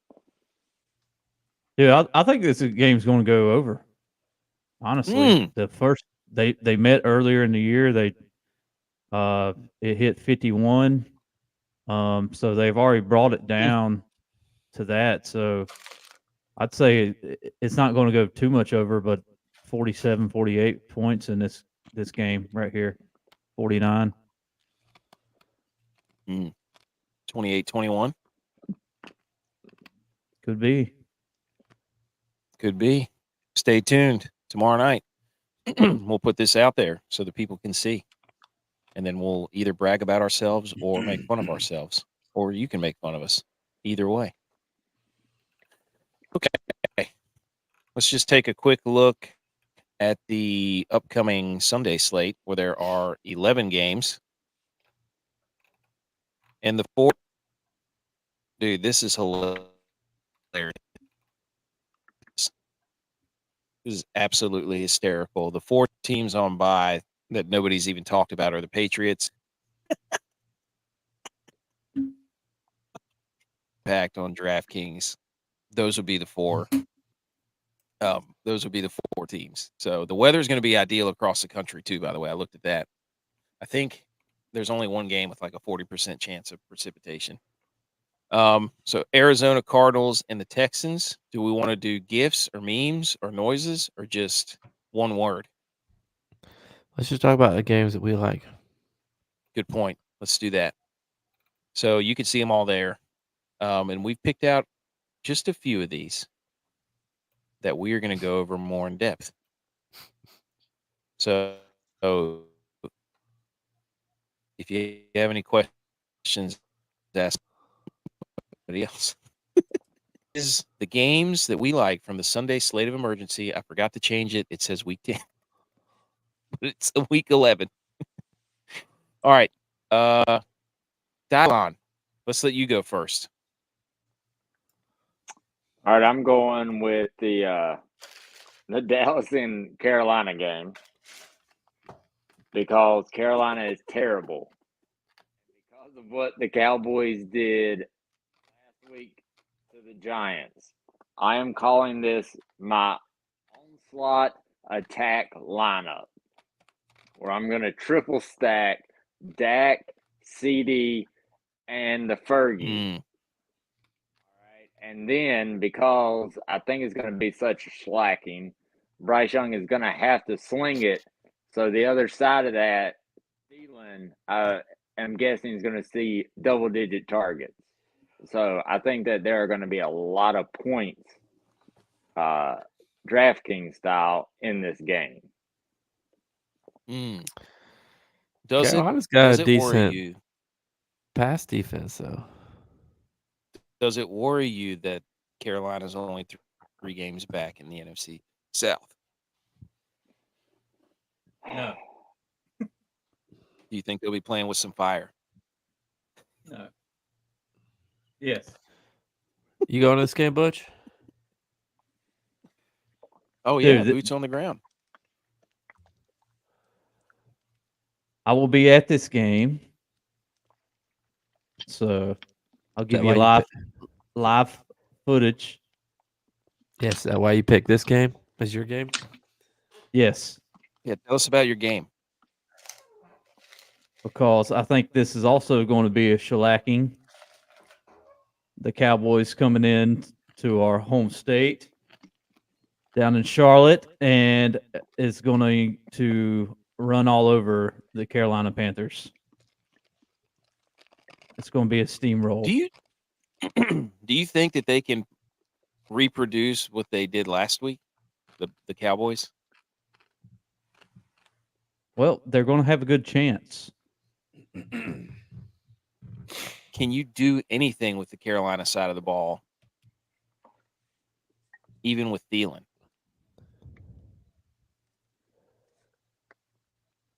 Yeah, I think this game's going to go over. Honestly, the first they met earlier in the year. It hit 51. So they've already brought it down to that. So I'd say it's not going to go too much over, but 47, 48 points in this game right here. 49. 28-21. Could be. Could be. Stay tuned tomorrow night. We'll put this out there so that people can see. And then we'll either brag about ourselves or make fun of ourselves. Or you can make fun of us. Either way. Okay. Let's just take a quick look at the upcoming Sunday slate where there are 11 games. And the four. Dude, this is hilarious. This is absolutely hysterical. The four teams on bye that nobody's even talked about are the Patriots. Impact on DraftKings. Those would be the four. Those would be the four teams. So the weather is going to be ideal across the country too. By the way, I looked at that. I think there's only one game with like a 40% chance of precipitation. So Arizona Cardinals and the Texans. Do we want to do gifs or memes or noises or just one word? Let's just talk about the games that we like. Good point. Let's do that. So you can see them all there. And we've picked out just a few of these that we are going to go over more in depth. So if you have any questions, ask somebody else. Is the games that we like from the Sunday slate of emergency. I forgot to change it. It says week 10, but it's a week 11. All right. Dial on. Let's let you go first. All right, I'm going with the Dallas and Carolina game because Carolina is terrible. Because of what the Cowboys did last week to the Giants, I am calling this my onslaught attack lineup, where I'm going to triple stack Dak, CD, and the Fergie. And then, because I think it's going to be such slacking, Bryce Young is going to have to sling it. So the other side of that, Thielen, I'm guessing is going to see double-digit targets. So I think that there are going to be a lot of points, DraftKings style, in this game. Carolina's got a worry decent you? pass defense, though. Does it worry you that Carolina's only three games back in the NFC South? No. Do you think they'll be playing with some fire? No. Yes. You going to this game, Butch? Oh, yeah, Dude, boots on the ground. I will be at this game. So I'll give you live footage. Yes, that why you picked this game as your game? Yes. Yeah, tell us about your game. Because I think this is also going to be a shellacking. The Cowboys coming in to our home state down in Charlotte and is going to run all over the Carolina Panthers. It's going to be a steamroll. Do you think that they can reproduce what they did last week, the Cowboys? Well, they're going to have a good chance. Can you do anything with the Carolina side of the ball, even with Thielen?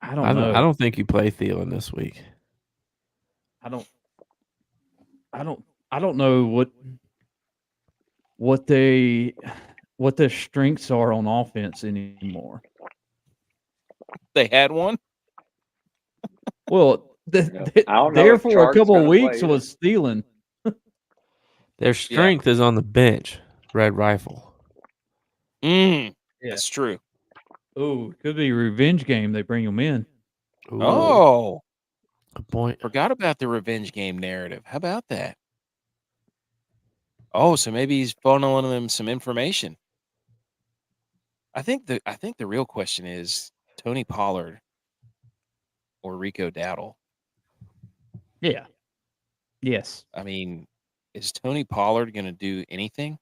I don't know. I don't think you play Thielen this week. I don't know what their strengths are on offense anymore. They had one. Well, I don't know there if for a Chark's couple of gonna weeks play was stealing. Their strength is on the bench. Red Rifle. Yeah. That's true. Oh, could be a revenge game. They bring him in. Ooh, Oh, good point. forgot about the revenge game narrative. How about that? Oh, so maybe he's funneling them some information. I think the real question is Tony Pollard or Rico Dowdle. Yeah. Yes. I mean, is Tony Pollard going to do anything?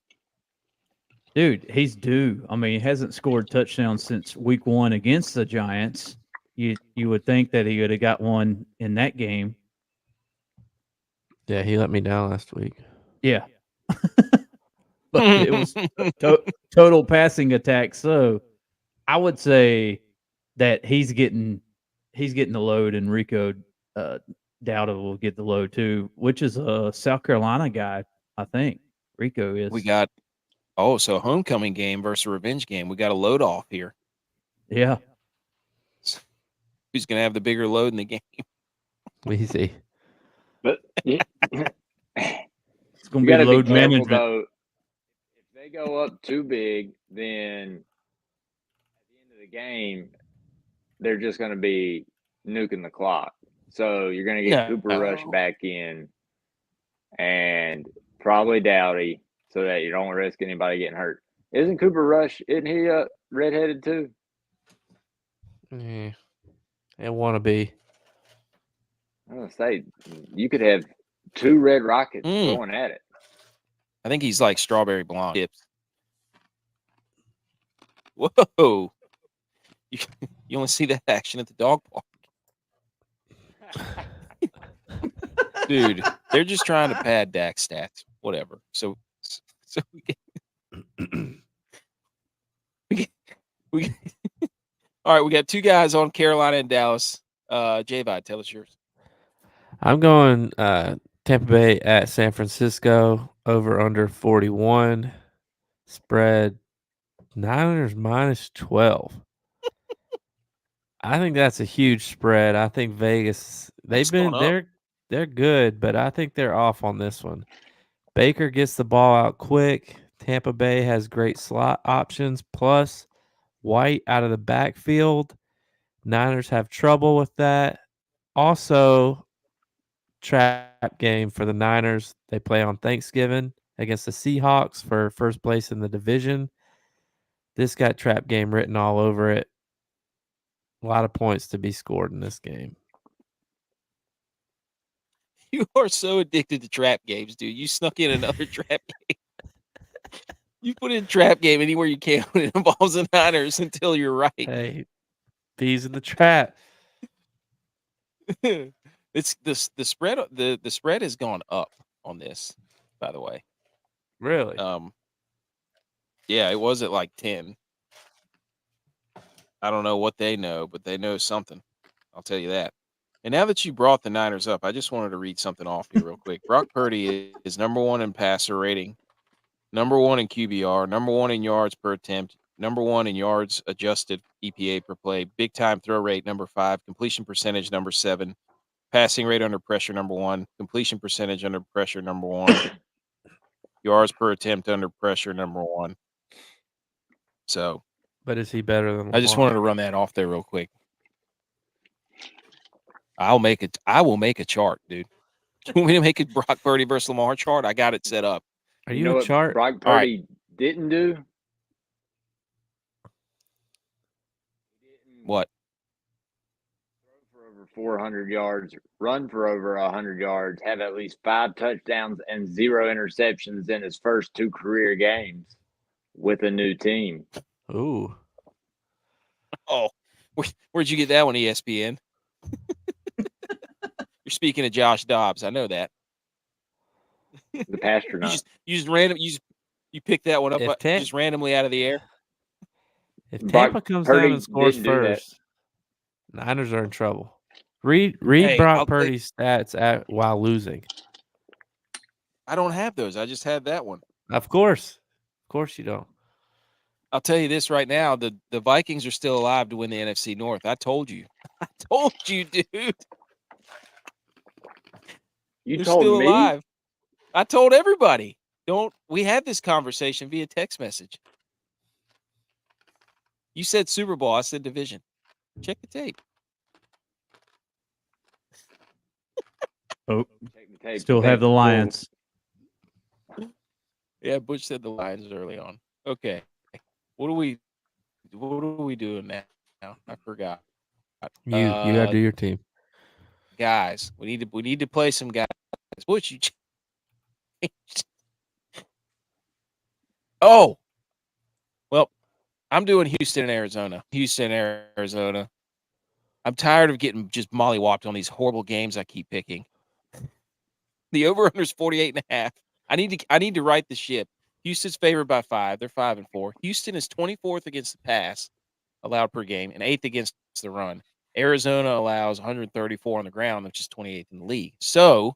Dude, he's due. I mean, he hasn't scored touchdowns since week 1 against the Giants. You would think that he would have got one in that game. Yeah, he let me down last week. Yeah. But it was total passing attack. So I would say that he's getting the load, and Rico Dowdle will get the load too, which is a South Carolina guy, I think. Rico is. We got so a homecoming game versus a revenge game. We got a load off here. Yeah. Who's going to have the bigger load in the game? Easy. But It's going you to be got to be load careful, management. though. If they go up too big, then at the end of the game, they're just going to be nuking the clock. So you're going to get Cooper Rush back in and probably Dowdy so that you don't risk anybody getting hurt. Isn't Cooper Rush, isn't he redheaded too? Yeah. It want to be. I was going to say, you could have 2 Red Rockets going at it. I think he's like strawberry blonde tips. Whoa. You only see that action at the dog park. Dude, they're just trying to pad Dak's stats. Whatever. So we all right, we got 2 guys on Carolina and Dallas. J-Vi, tell us yours. I'm going Tampa Bay at San Francisco, over under 41. Spread Niners minus 12. I think that's a huge spread. I think Vegas, they're good, but I think they're off on this one. Baker gets the ball out quick. Tampa Bay has great slot options, plus White out of the backfield. Niners have trouble with that. Also, trap game for the Niners. They play on Thanksgiving against the Seahawks for first place in the division. This got trap game written all over it. A lot of points to be scored in this game. You are so addicted to trap games, dude. You snuck in another trap game. You put in trap game anywhere you can when it involves the Niners until you're right. Hey, bees in the trap. It's the spread. The spread has gone up on this, by the way. Really? Yeah, it was at like 10. I don't know what they know, but they know something. I'll tell you that. And now that you brought the Niners up, I just wanted to read something off here real quick. Brock Purdy is number 1 in passer rating, number 1 in QBR, number 1 in yards per attempt, number 1 in yards adjusted EPA per play, big time throw rate number 5, completion percentage number 7, passing rate under pressure number 1, completion percentage under pressure number 1, yards per attempt under pressure number 1. So, but is he better than Lamar? I just wanted to run that off there real quick. I will make a chart, dude. You want me to make a Brock Purdy versus Lamar chart? I got it set up. Are You you know a what chart? Brock Purdy didn't do? What? Throw for over 400 yards, run for over 100 yards, have at least 5 touchdowns and 0 interceptions in his first 2 career games with a new team. Ooh. Oh, where'd you get that one, ESPN? You're speaking of Josh Dobbs. I know that. The Pasternak. You picked that one up If just randomly out of the air. If Brock Tampa comes Purdy down and scores didn't do that. first, Niners are in trouble. Read Hey, Brock I'll take- Purdy's stats while losing. I don't have those. I just had that one. Of course you don't. I'll tell you this right now: the Vikings are still alive to win the NFC North. I told you. I told you, dude. You They're told still me? alive. I told everybody. We had this conversation via text message. You said Super Bowl. I said division. Check the tape. Oh, Check the tape. still have the Lions. Yeah, Butch said the Lions early on. Okay. What are we doing now? I forgot. You gotta do your team. Guys, we need to play some guys. Butch, you changed. Oh. Well, I'm doing Houston and Arizona. I'm tired of getting just mollywopped on these horrible games I keep picking. The over-under is 48.5. I need to right the ship. Houston's favored by 5. They're 5-4. Houston is 24th against the pass allowed per game and 8th against the run. Arizona allows 134 on the ground, which is 28th in the league. So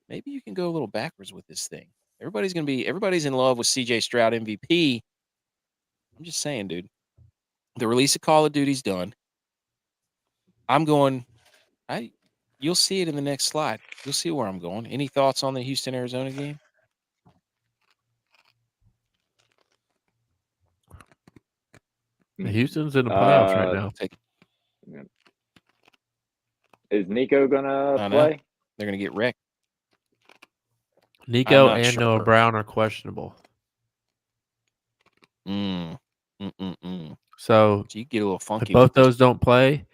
maybe you can go a little backwards with this thing. Everybody's in love with CJ Stroud MVP. I'm just saying, dude. The release of Call of Duty's done. I'm going. You'll see it in the next slide. You'll see where I'm going. Any thoughts on the Houston Arizona game? Houston's in the playoffs right now. Is Nico gonna play? They're gonna get wrecked. Nico and Noah Brown are questionable. So you get a little funky. If both those don't play,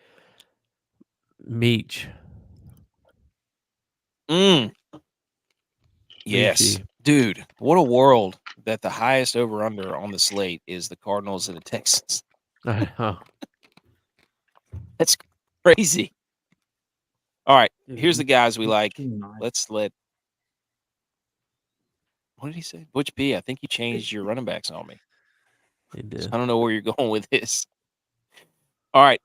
Meech. Yes. Meechy. Dude, what a world that the highest over-under on the slate is the Cardinals and the Texans. That's crazy. All right, here's the guys we like. What did he say? Butch P, I think you changed your running backs on me. He did. So I don't know where you're going with this. All right,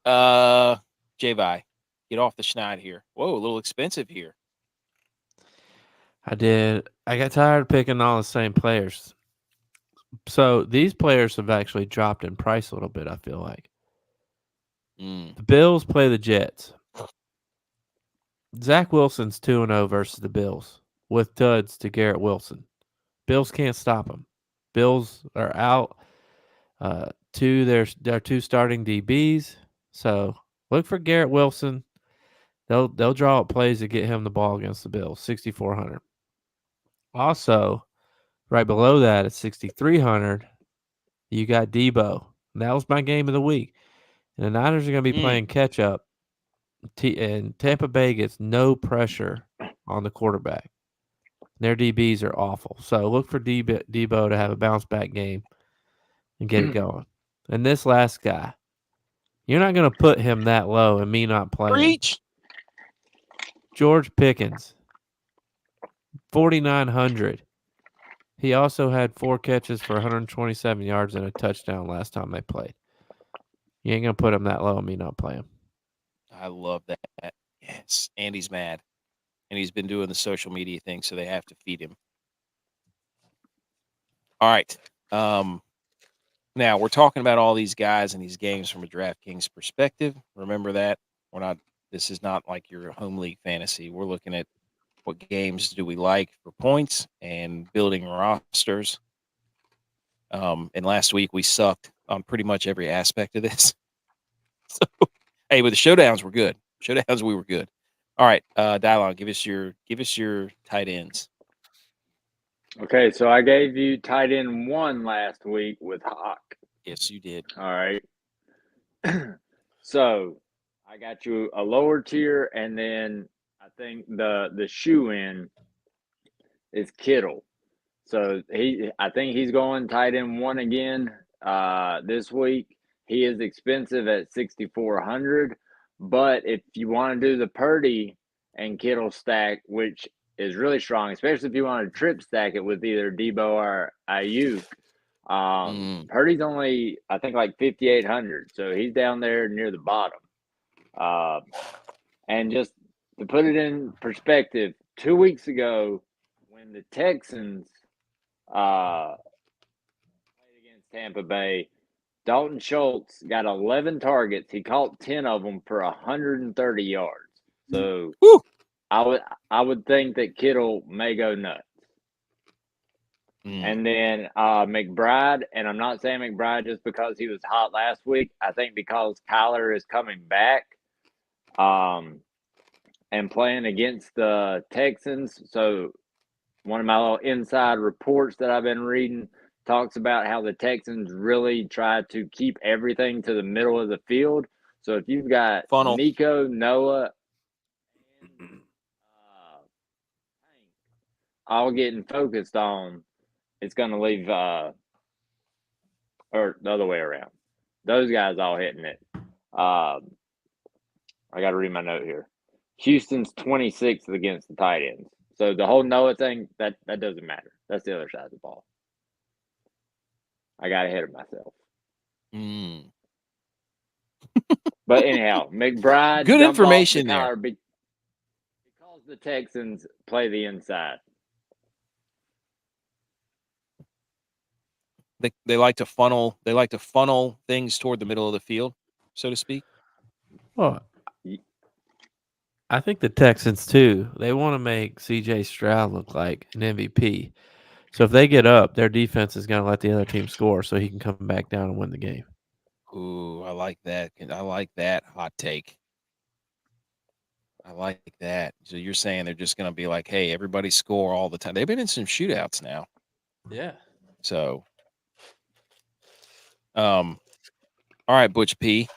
J-Vi, get off the schneid here. Whoa, a little expensive here. I did. I got tired of picking all the same players. So these players have actually dropped in price a little bit, I feel like. The Bills play the Jets. Zach Wilson's 2-0 versus the Bills with duds to Garrett Wilson. Bills can't stop him. Bills are out to their two starting DBs. So look for Garrett Wilson. They'll draw up plays to get him the ball against the Bills, 6,400. Also, right below that at 6,300, you got Debo. That was my game of the week. And the Niners are going to be playing catch up. And Tampa Bay gets no pressure on the quarterback. Their DBs are awful. So look for Debo to have a bounce back game and get it going. And this last guy, you're not going to put him that low and me not playing. Preach. George Pickens, 4,900. He also had 4 catches for 127 yards and a touchdown last time they played. You ain't going to put him that low and me not play him. I love that. Yes. Andy's mad. And he's been doing the social media thing, so they have to feed him. All right. Now, we're talking about all these guys and these games from a DraftKings perspective. Remember that. This is not like your home league fantasy. We're looking at what games do we like for points and building rosters. And last week we sucked on pretty much every aspect of this. So, hey, but the showdowns were good. We were good. All right, Dylon, give us your tight ends. Okay, so I gave you tight end 1 last week with Hawk. Yes, you did. All right. So I got you a lower tier, and then I think the shoe in is Kittle. So I think he's going tight end 1 again this week. He is expensive at 6,400, but if you want to do the Purdy and Kittle stack, which is really strong, especially if you want to trip stack it with either Debo or Ayuk. Purdy's only, I think, like 5,800, so he's down there near the bottom. And just to put it in perspective, 2 weeks ago, when the Texans played against Tampa Bay, Dalton Schultz got 11 targets. He caught 10 of them for 130 yards. So I would think that Kittle may go nuts. And then McBride, and I'm not saying McBride just because he was hot last week. I think because Kyler is coming back and playing against the Texans. So one of my little inside reports that I've been reading talks about how the Texans really try to keep everything to the middle of the field. So if you've got Nico, Noah, and all getting focused on, it's going to leave, or the other way around. Those guys all hitting it. I got to read my note here. Houston's 26th against the tight ends. So the whole Noah thing, that doesn't matter. That's the other side of the ball. I got ahead of myself. But anyhow, McBride. Good information there. Because the Texans play the inside. They like to funnel. They like to funnel things toward the middle of the field, so to speak. Well, I think the Texans too. They want to make C.J. Stroud look like an MVP. So if they get up, their defense is going to let the other team score, so he can come back down and win the game. Ooh, I like that. I like that hot take. I like that. So you're saying they're just going to be like, hey, everybody score all the time. They've been in some shootouts now. Yeah. So, all right, Butch P.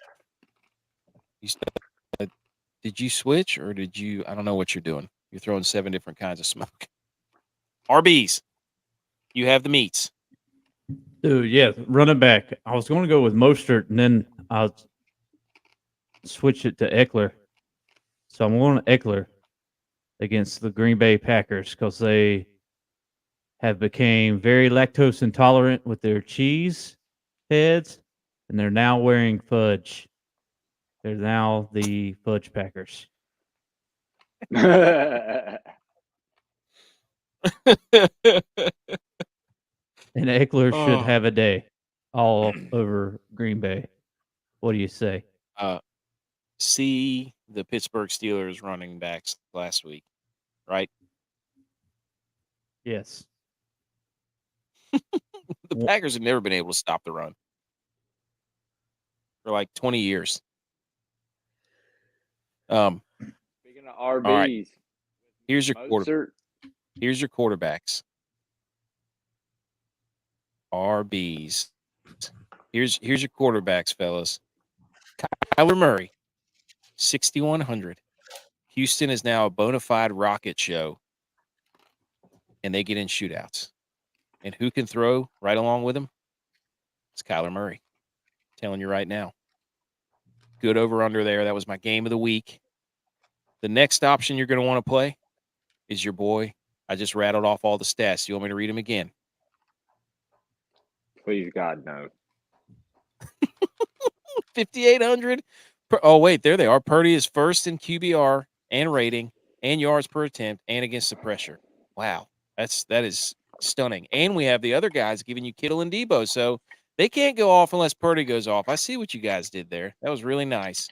Did you switch or did you? I don't know what you're doing. You're throwing 7 different kinds of smoke. RBs, you have the meats. Dude, yeah, running back. I was going to go with Mostert, and then I'll switch it to Eckler. So I'm going to Eckler against the Green Bay Packers because they have became very lactose intolerant with their cheese heads, and they're now wearing fudge. They're now the Fudge Packers. And Eckler should have a day all over Green Bay. What do you say? See the Pittsburgh Steelers running backs last week, right? Yes. The Packers have never been able to stop the run for like 20 years. Speaking of RBs, right. Here's your quarterbacks. RBs. Here's your quarterbacks, fellas. Kyler Murray, 6,100. Houston is now a bona fide rocket show, and they get in shootouts. And who can throw right along with him? It's Kyler Murray. I'm telling you right now. Good over-under there. That was my game of the week. The next option you're going to want to play is your boy. I just rattled off all the stats. You want me to read them again? Please, God, no. 5,800. Oh, wait, there they are. Purdy is first in QBR and rating and yards per attempt and against the pressure. Wow, that is stunning. And we have the other guys giving you Kittle and Debo, so they can't go off unless Purdy goes off. I see what you guys did there. That was really nice.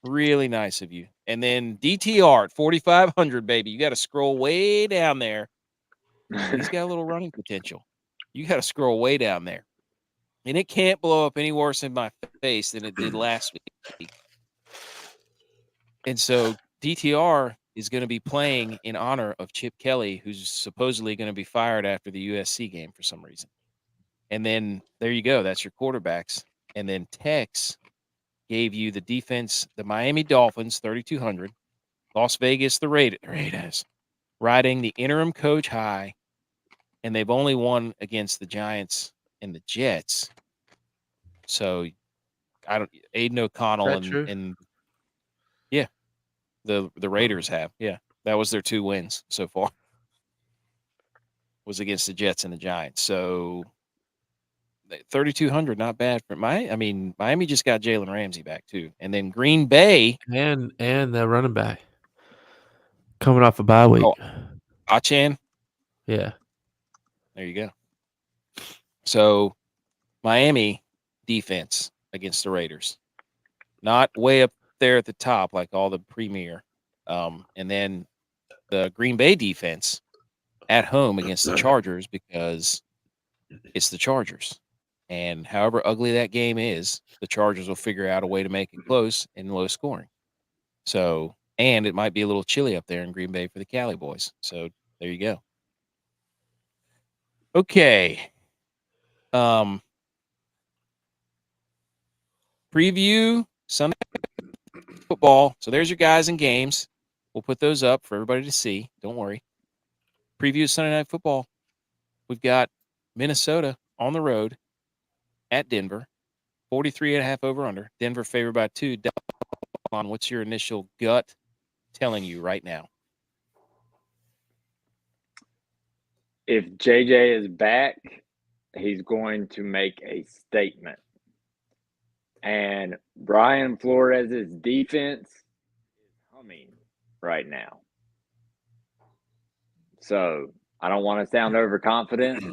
Really nice of you. And then DTR at 4,500, baby. You got to scroll way down there. He's got a little running potential. You got to scroll way down there. And it can't blow up any worse in my face than it did last week. And so DTR is going to be playing in honor of Chip Kelly, who's supposedly going to be fired after the USC game for some reason. And then there you go. That's your quarterbacks. And then Tex gave you the defense, the Miami Dolphins, 3,200. Las Vegas, the Raiders, riding the interim coach high. And they've only won against the Giants and the Jets. So Aiden O'Connell and yeah. The Raiders have. Yeah, that was their 2 wins so far. Was against the Jets and the Giants. So 3,200, not bad for Miami just got Jalen Ramsey back too, and then Green Bay and the running back coming off a bye week. Oh, Achan. Yeah, There you go. So Miami defense against the Raiders, not way up there at the top like all the premier, and then the Green Bay defense at home against the Chargers because it's the Chargers. And however ugly that game is, the Chargers will figure out a way to make it close and low scoring. So, and it might be a little chilly up there in Green Bay for the Cali boys. So there you go. Okay. Preview Sunday football. So there's your guys and games. We'll put those up for everybody to see. Don't worry. Preview Sunday Night Football. We've got Minnesota on the road at Denver. 43.5 over under. Denver favored by 2. Delon, what's your initial gut telling you right now? If JJ is back, he's going to make a statement. And Brian Flores' defense is humming right now. So I don't want to sound overconfident,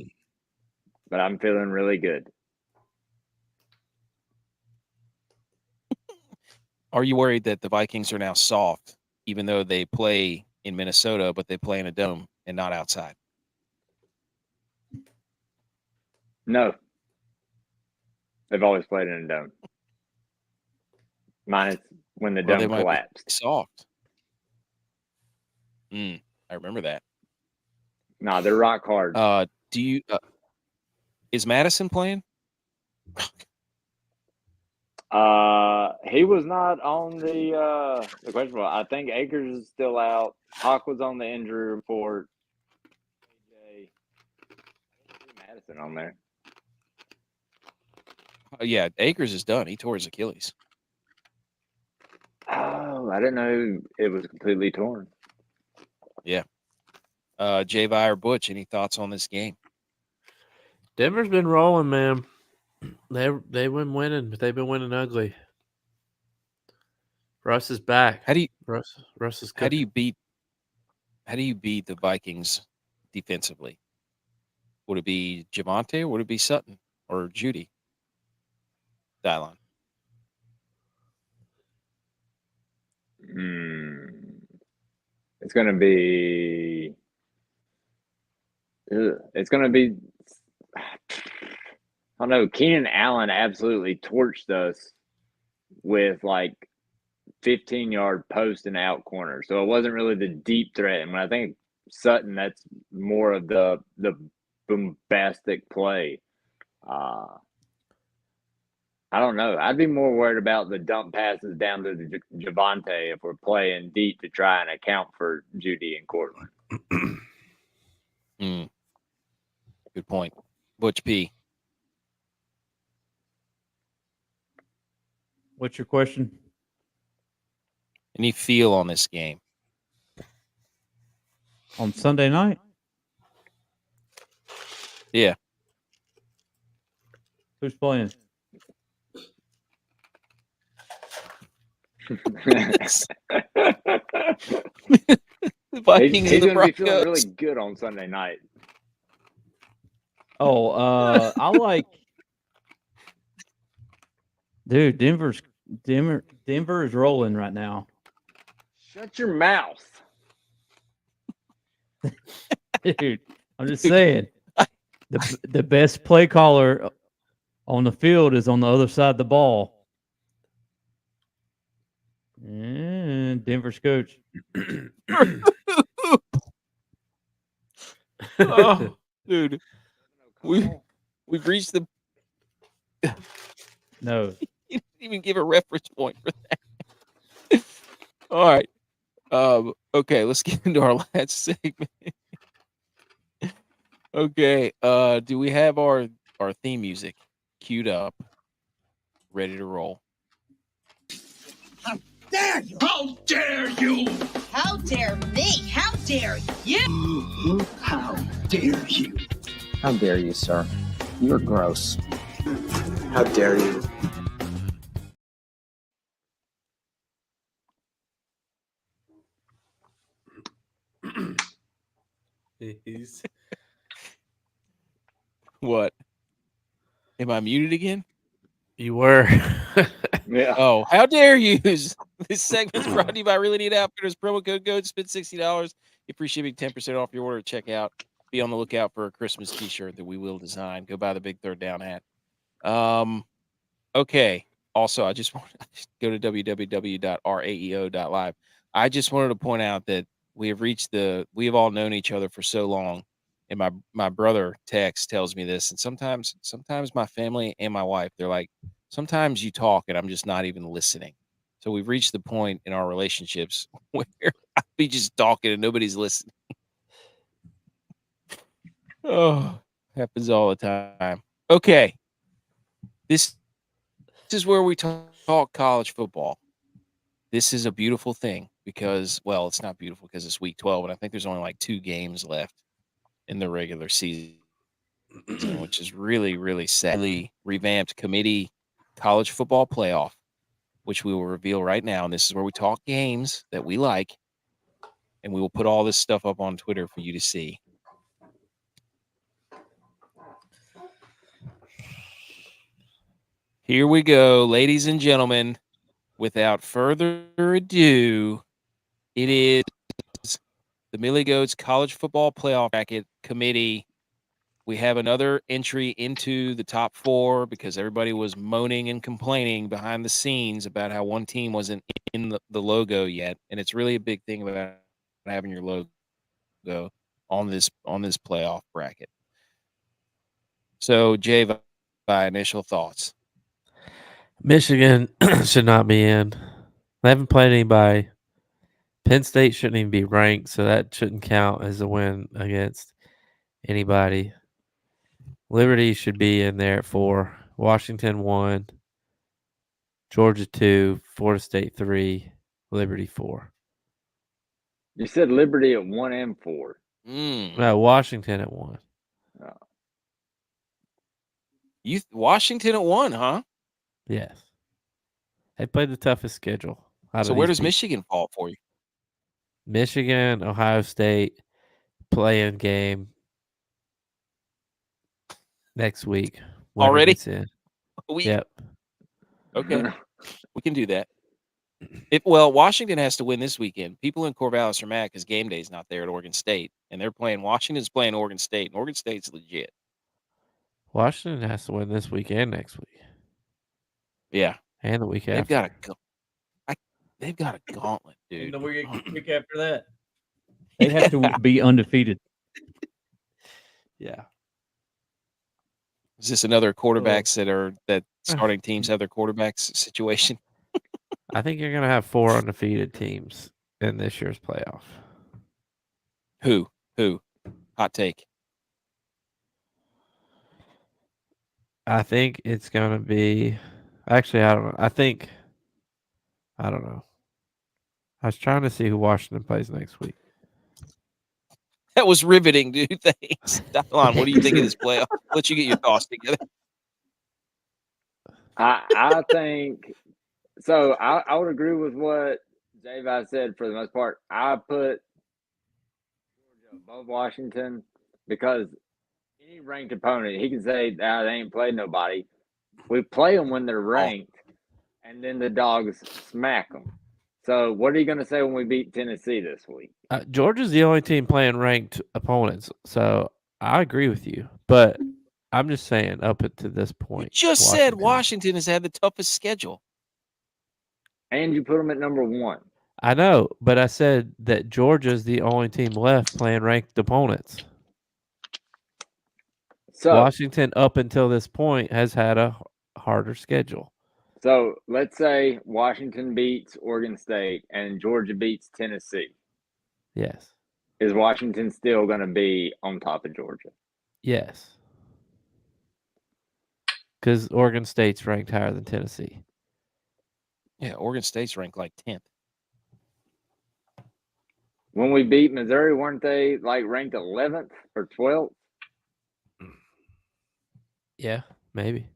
but I'm feeling really good. Are you worried that the Vikings are now soft, even though they play in Minnesota, but they play in a dome and not outside? No. They've always played in a dome. Minus when the dome collapsed. Soft. I remember that. No, they're rock hard. Do you? Is Madison playing? He was not on the question. I think Akers is still out. Hawk was on the injury report. AJ, Madison on there. Yeah, Akers is done. He tore his Achilles. Oh, I didn't know it was completely torn. Yeah. J-Vi or Butch, any thoughts on this game? Denver's been rolling, man. They've been winning, but they've been winning ugly. Russ is back. Russ is cooking. How do you beat the Vikings defensively? Would it be Javonte or would it be Sutton or Judy? Dylon. It's gonna be. It's gonna be. I don't know. Keenan Allen absolutely torched us with like 15-yard post and out corner. So it wasn't really the deep threat. And when I think Sutton, that's more of the bombastic play. I don't know. I'd be more worried about the dump passes down to Javonte if we're playing deep to try and account for Judy and Cortland. Good point. Butch P. What's your question? Any feel on this game? On Sunday night? Yeah. Who's playing? The Vikings he's and the going to be feeling Broncos. really good on Sunday night. Oh, I like. Dude, Denver is rolling right now. Shut your mouth. Dude, I'm just saying. The best play caller on the field is on the other side of the ball. And Denver's coach. Oh, dude. We've reached the. No. You didn't even give a reference point for that. All right. Okay, let's get into our last segment. Okay. Do we have our theme music queued up, ready to roll? dare you? How dare you? How dare me? How dare you? How dare you? How dare you, sir? You're gross. How dare you? What? Am I muted again? You were. Yeah. Oh, how dare you? This segment's brought to you by Really Neat Outfitters. Promo code spend $60. Get free shipping, 10% off your order at checkout. Be on the lookout for a Christmas t-shirt that we will design. Go buy the big third down hat. Okay. Also, I just want to go to www.raeo.live. I just wanted to point out that we have all known each other for so long. And my brother Tex tells me this. And sometimes my family and my wife, they're like, sometimes you talk and I'm just not even listening. So we've reached the point in our relationships where I'll be just talking and nobody's listening. Oh, happens all the time. Okay. This is where we talk college football. This is a beautiful thing because, well, it's not beautiful because it's week 12, and I think there's only like 2 games left in the regular season, which is really, really sadly revamped committee college football playoff, which we will reveal right now. And this is where we talk games that we like, and we will put all this stuff up on Twitter for you to see. Here we go, ladies and gentlemen. Without further ado, it is the Millie Goats College Football Playoff Bracket Committee. We have another entry into the top 4 because everybody was moaning and complaining behind the scenes about how one team wasn't in the logo yet. And it's really a big thing about having your logo on this playoff bracket. So, Jay, by initial thoughts. Michigan should not be in. They haven't played anybody. Penn State shouldn't even be ranked, so that shouldn't count as a win against anybody. Liberty should be in there at 4. Washington 1. Georgia 2. Florida State 3. Liberty 4. You said Liberty at 1 and 4. No, Washington at 1. Oh. Washington at 1, huh? Yes. They played the toughest schedule. So where does Michigan fall for you? Michigan, Ohio State, play-in game next week. Already? In. Week? Yep. Okay. We can do that. Washington has to win this weekend. People in Corvallis are mad because game day is not there at Oregon State, and they're playing. Washington's playing Oregon State, and Oregon State's legit. Washington has to win this week and next week. Yeah, and the week after. They've got a gauntlet, dude. And the week after that, they have to be undefeated. Yeah. Is this another quarterbacks that starting teams have their quarterbacks situation? I think you're going to have 4 undefeated teams in this year's playoff. Who? Hot take. I think it's going to be. Actually, I don't know. I don't know. I was trying to see who Washington plays next week. That was riveting, dude. Thanks. Dylan, what do you think of this playoff? Let you get your thoughts together. I think so. I would agree with what Javi said for the most part. I put Georgia above Washington because any ranked opponent, he can say, they ain't played nobody. We play them when they're ranked, and then the dogs smack them. So what are you going to say when we beat Tennessee this week? Georgia's the only team playing ranked opponents, so I agree with you. But I'm just saying, up to this point, you just said Washington has had the toughest schedule, and you put them at number 1. I know, but I said that Georgia's the only team left playing ranked opponents. So Washington, up until this point, has had a harder schedule. So let's say Washington beats Oregon State and Georgia beats Tennessee. Yes. Is Washington still going to be on top of Georgia? Yes. Because Oregon State's ranked higher than Tennessee. Yeah, Oregon State's ranked like 10th. When we beat Missouri, weren't they like ranked 11th or 12th? Yeah, maybe.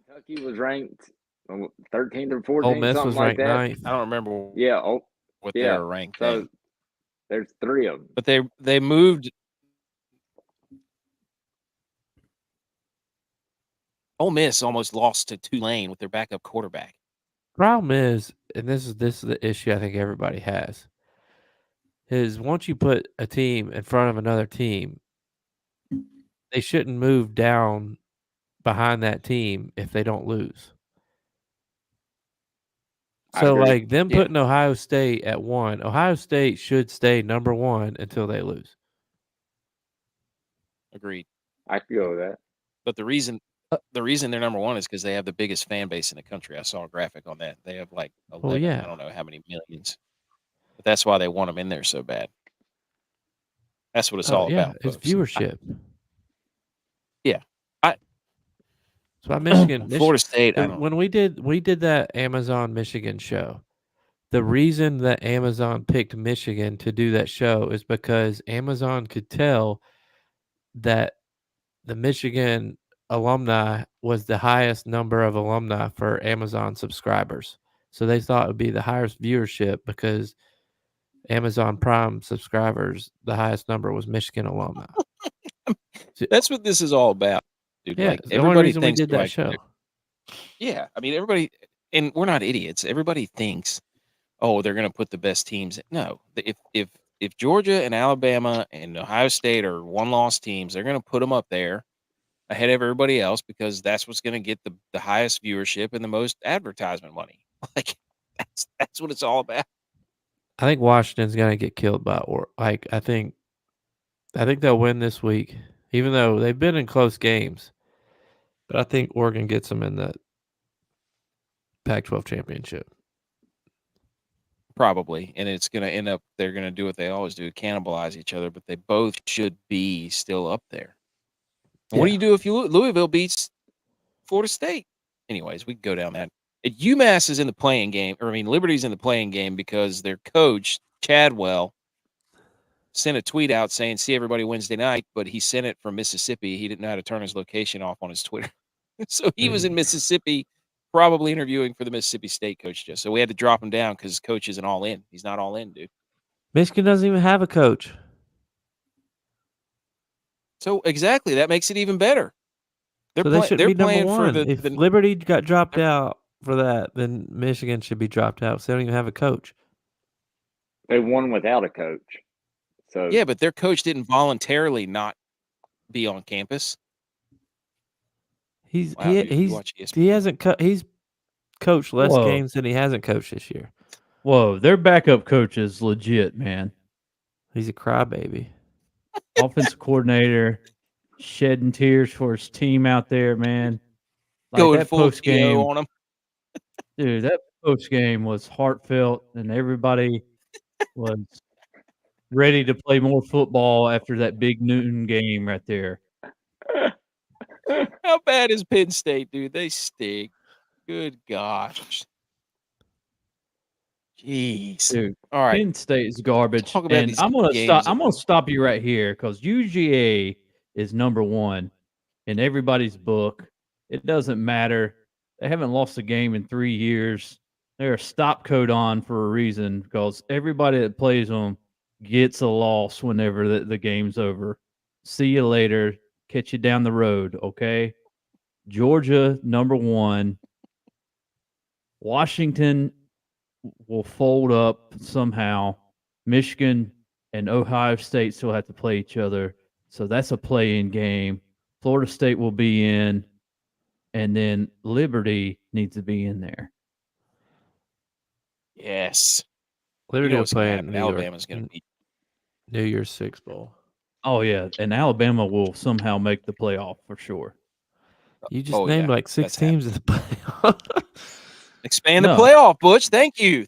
Kentucky was ranked 13th or 14th, Ole Miss something was like ranked that. ninth. I don't remember Yeah. what they yeah. were ranked So then. there's 3 of them. But they moved. Ole Miss almost lost to Tulane with their backup quarterback. Problem is, and this is the issue I think everybody has, is once you put a team in front of another team, they shouldn't move down behind that team if they don't lose. I So, agree. like, them Yeah. putting Ohio State at 1, Ohio State should stay number 1 until they lose. Agreed. I could go with that. But the reason they're number 1 is because they have the biggest fan base in the country. I saw a graphic on that. They have like 11, yeah. I don't know how many millions. But that's why they want them in there so bad. That's what it's all about. It's folks. viewership. Yeah. That's why Michigan, Florida State, I don't when we did that Amazon Michigan show, the reason that Amazon picked Michigan to do that show is because Amazon could tell that the Michigan alumni was the highest number of alumni for Amazon subscribers. So they thought it would be the highest viewership because Amazon Prime subscribers, the highest number was Michigan alumni. That's what this is all about, dude. Yeah, Like the only everybody reason we thinks did they're that like, show. yeah, I mean everybody, and we're not idiots. Everybody thinks, oh, they're going to put the best teams. No, if Georgia and Alabama and Ohio State are one-loss teams, they're going to put them up there ahead of everybody else because that's what's going to get the highest viewership and the most advertisement money. Like that's what it's all about. I think Washington's gonna get killed by I think they'll win this week, even though they've been in close games. But I think Oregon gets them in the Pac-12 championship. Probably, and it's going to end up. They're going to do what they always do: cannibalize each other. But they both should be still up there. And what do you do if Louisville beats Florida State? Anyways, we can go down that. UMass is in the playing game, or I mean, Liberty's in the playing game because their coach Chadwell sent a tweet out saying, "See everybody Wednesday night," but he sent it from Mississippi. He didn't know how to turn his location off on his Twitter, so he was in Mississippi, probably interviewing for the Mississippi State coach. So we had to drop him down because his coach isn't all in. He's not all in, dude. Michigan doesn't even have a coach. So exactly, that makes it even better. So they shouldn't be number for one. If Liberty got dropped out for that, then Michigan should be dropped out. So they don't even have a coach. They won without a coach. So yeah, but their coach didn't voluntarily not be on campus. He hasn't he's coached less games than he hasn't coached this year. Whoa, their backup coach is legit, man. He's a crybaby. Offensive coordinator, shedding tears for his team out there, man. Like Going that full post game on him. Dude, that post game was heartfelt, and everybody was ready to play more football after that big Newton game right there. How bad is Penn State, dude? They stink. Good gosh. Jeez. Dude, all right. Penn State is garbage. Talk about And I'm gonna stop you right here because UGA is number one in everybody's book. It doesn't matter. They haven't lost a game in 3 years. They're a stop code on for a reason because everybody that plays them gets a loss whenever the game's over. See you later. Catch you down the road, okay? Georgia, number one. Washington will fold up somehow. Michigan and Ohio State still have to play each other. So that's a play-in game. Florida State will be in. And then Liberty needs to be in there. Yes. Liberty will play in Alabama's going to beat New Year's Six Bowl. Oh, yeah. And Alabama will somehow make the playoff for sure. You just named like 6 teams in the playoff. Expand the playoff, Butch. Thank you.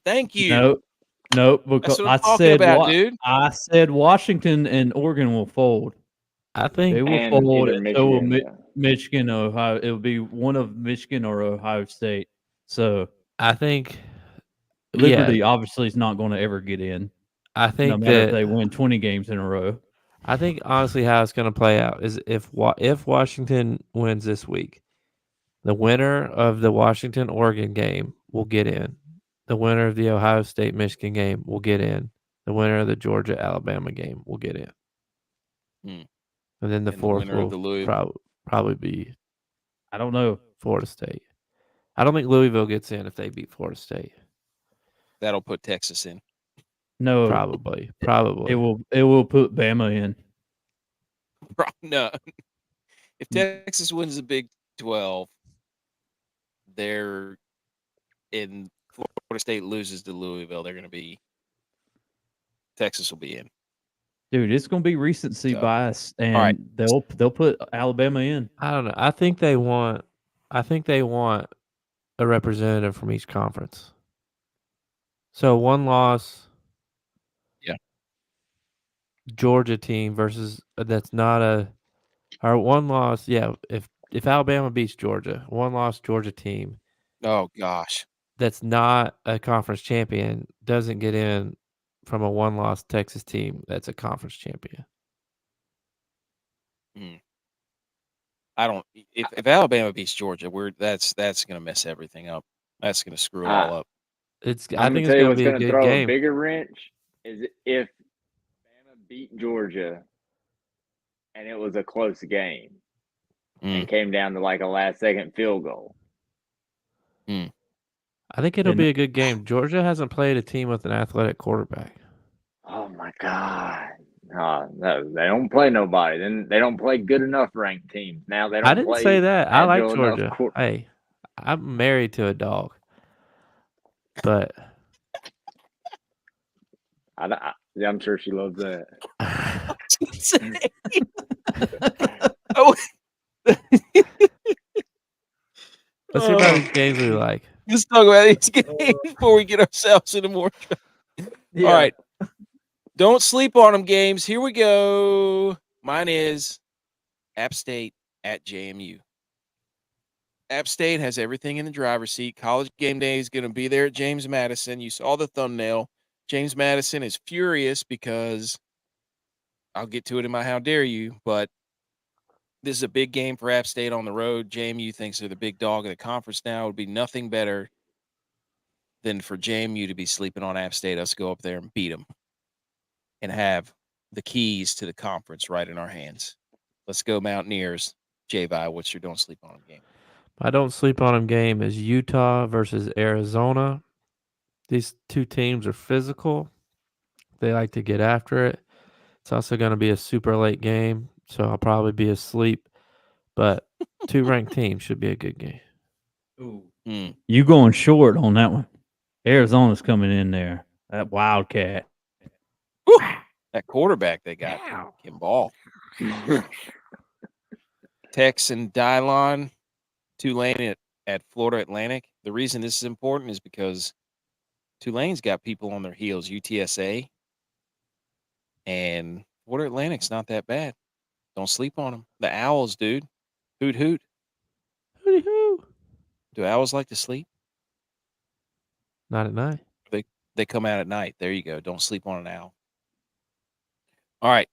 No, because I said Washington and Oregon will fold. I think they will fold, and so will Michigan, Ohio. It will be one of Michigan or Ohio State. So I think Liberty obviously is not going to ever get in, I no think matter if that they win 20 games in a row. I think honestly how it's going to play out is if Washington wins this week, the winner of the Washington-Oregon game will get in. The winner of the Ohio State-Michigan game will get in. The winner of the Georgia-Alabama game will get in. And then the And the fourth winner of the will Louisville. probably be I don't know. Florida State. I don't think Louisville gets in if they beat Florida State. That'll put Texas in. No, Probably. it will put Bama in. No. If Texas wins the Big 12, they're in. Florida State loses to Louisville, they're going to be. Texas will be in. Dude, it's going to be recency So, bias, and right. they'll put Alabama in. I don't know. I think they want a representative from each conference. So one loss, Georgia team versus that's not a, or one loss. Yeah, if Alabama beats Georgia, one loss Georgia team. Oh gosh, that's not a conference champion doesn't get in from a one loss Texas team that's a conference champion. I don't. If Alabama beats Georgia, that's going to mess everything up. That's going to screw it all up. I think it's going to be a good throw game. A bigger wrench is if Alabama beat Georgia and it was a close game and came down to like a last-second field goal. I think it'll be a good game. Georgia hasn't played a team with an athletic quarterback. Oh my God. No, they don't play nobody. Then they don't play good enough ranked teams. Now they don't. I didn't play say that. I like enough Georgia. Hey, I'm married to a dog, but I'm sure she loves that. Let's hear about these games we like. Let's talk about these games before we get ourselves into more trouble. Yeah. All right. Don't sleep on them games. Here we go. Mine is App State at JMU. App State has everything in the driver's seat. College game day is going to be there at James Madison. You saw the thumbnail. James Madison is furious because I'll get to it in my how dare you, but this is a big game for App State on the road. JMU thinks they're the big dog of the conference now. It would be nothing better than for JMU to be sleeping on App State. Us go up there and beat them and have the keys to the conference right in our hands. Let's go Mountaineers. J-Vi, what's your don't sleep on them game? My don't sleep on them game is Utah versus Arizona. These two teams are physical. They like to get after it. It's also going to be a super late game, so I'll probably be asleep. But two ranked teams should be a good game. Ooh. You going short on that one. Arizona's coming in there. That Wildcat. Woo! That quarterback they got can ball. Tex and Dylon, Tulane at Florida Atlantic. The reason this is important is because Tulane's got people on their heels, UTSA, and Florida Atlantic's not that bad. Don't sleep on them. The Owls, dude. Hoot, hoot. Hooty hoo. Do owls like to sleep? Not at night. They come out at night. There you go. Don't sleep on an owl. All right.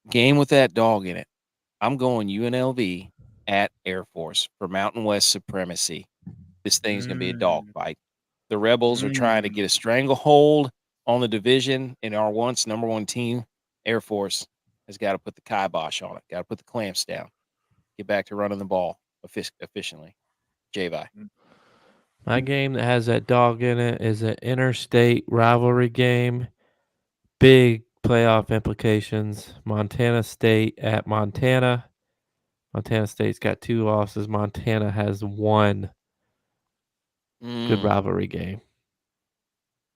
Game with that dog in it. I'm going UNLV at Air Force for Mountain West supremacy. This thing's going to be a dog fight. The Rebels are trying to get a stranglehold on the division, and our once number one team, Air Force, has got to put the kibosh on it, got to put the clamps down, get back to running the ball efficiently. J-Vi. My game that has that dog in it is an interstate rivalry game. Big playoff implications. Montana State at Montana. Montana State's got 2 losses. Montana has 1. Good rivalry game.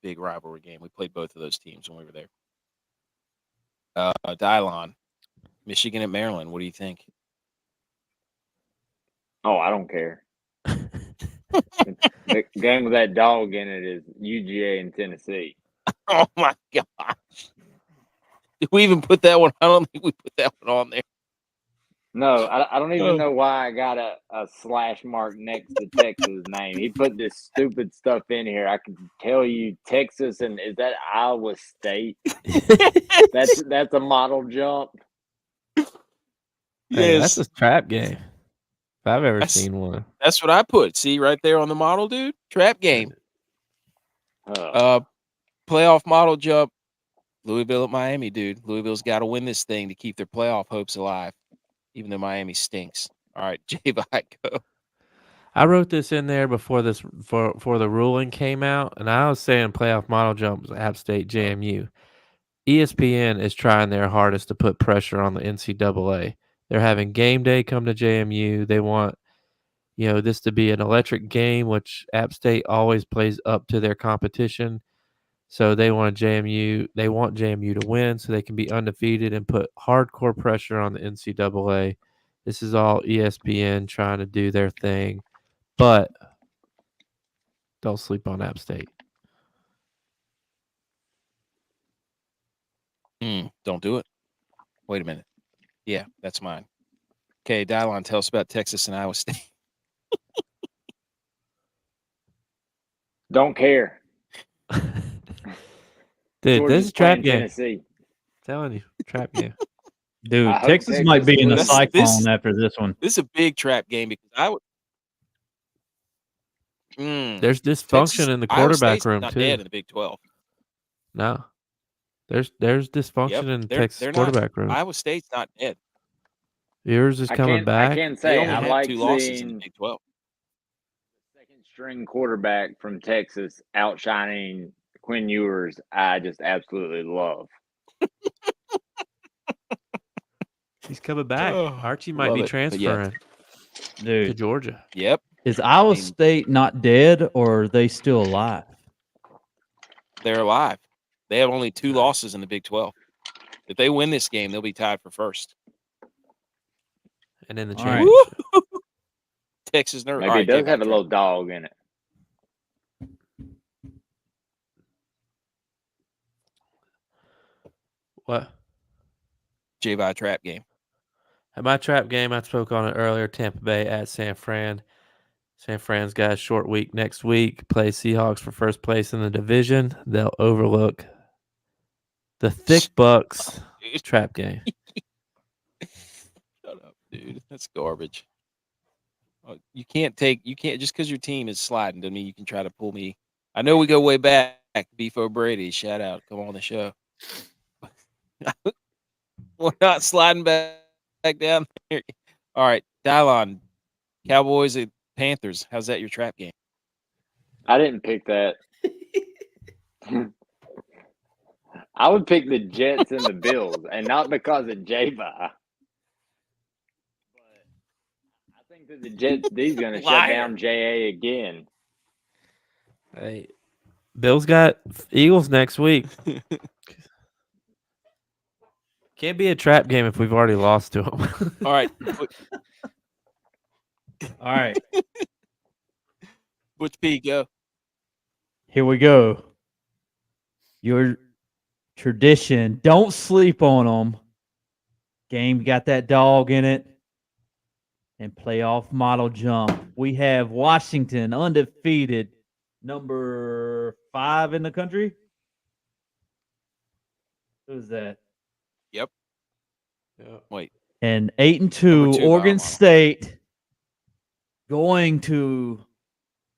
Big rivalry game. We played both of those teams when we were there. Dylon, Michigan at Maryland. What do you think? Oh, I don't care. The game with that dog in it is UGA in Tennessee. Oh my gosh! Did we even put that one? I don't think we put that one on there. No, I don't even know why I got a slash mark next to Texas' name. He put this stupid stuff in here. I can tell you Texas and is that Iowa State? That's a model jump. Hey, Yes, that's a trap game. If I've ever That's- seen one. that's what I put. See right there on the model, dude. Trap game. Playoff model jump. Louisville at Miami, dude. Louisville's got to win this thing to keep their playoff hopes alive, even though Miami stinks. All right, J-Vi, go. I wrote this in there before for the ruling came out, and I was saying playoff model jumps App State JMU. ESPN is trying their hardest to put pressure on the NCAA. They're having game day come to JMU. They want this to be an electric game, which App State always plays up to their competition. So they want JMU to win so they can be undefeated and put hardcore pressure on the NCAA. This is all ESPN trying to do their thing, but don't sleep on App State. Don't do it. Wait a minute. Yeah, that's mine. Okay, Dylon, tell us about Texas and Iowa State. Don't care. Dude, Georgia's this is a trap playing game. Tennessee. Telling you, trap game. Dude, I hope Texas might be in a wins. cyclone after this one. This is a big trap game because I would. There's dysfunction in the Iowa quarterback State's room not too. dead in the Big 12. No, there's dysfunction in They're Texas not. quarterback room. Iowa State's not dead. Yours is coming back. I can They say only I have like 2 losses in the seeing Big 12. second string quarterback from Texas outshining Quinn Ewers. I just absolutely love. He's coming back. Oh, Archie might love be it, but yeah. transferring to Dude, Georgia. Yep, is Iowa I mean- State not dead or are they still alive? they're alive. They have only 2 losses in the Big 12. If they win this game, they'll be tied for first. And in the All right. championship. Texas nerve. Maybe it does have a little dog in it. What? J-Vi trap game. At my trap game, I spoke on it earlier. Tampa Bay at San Fran. San Fran's got a short week next week. Play Seahawks for first place in the division. They'll overlook the thick Bucks. Dude. Trap game. Shut up, dude. That's garbage. You can't just because your team is sliding doesn't mean you can try to pull me. I know we go way back. Beef O'Brady, shout out, come on the show. We're not sliding back down there. All right, Dylon, Cowboys and Panthers. How's that your trap game? I didn't pick that. I would pick the Jets and the Bills, and not because of J-Vi. But I think that the Jets D's going to shut down JA again. Hey, Bills got Eagles next week. Can't be a trap game if we've already lost to them. All right, All right. Butch P, go. Here we go. Your tradition. Don't sleep on them. Game got that dog in it. And playoff model jump. We have Washington undefeated, number 5 in the country. Who's that? Yep. Yeah. Wait. And 8-2, Number 2 by Oregon a mile. State going to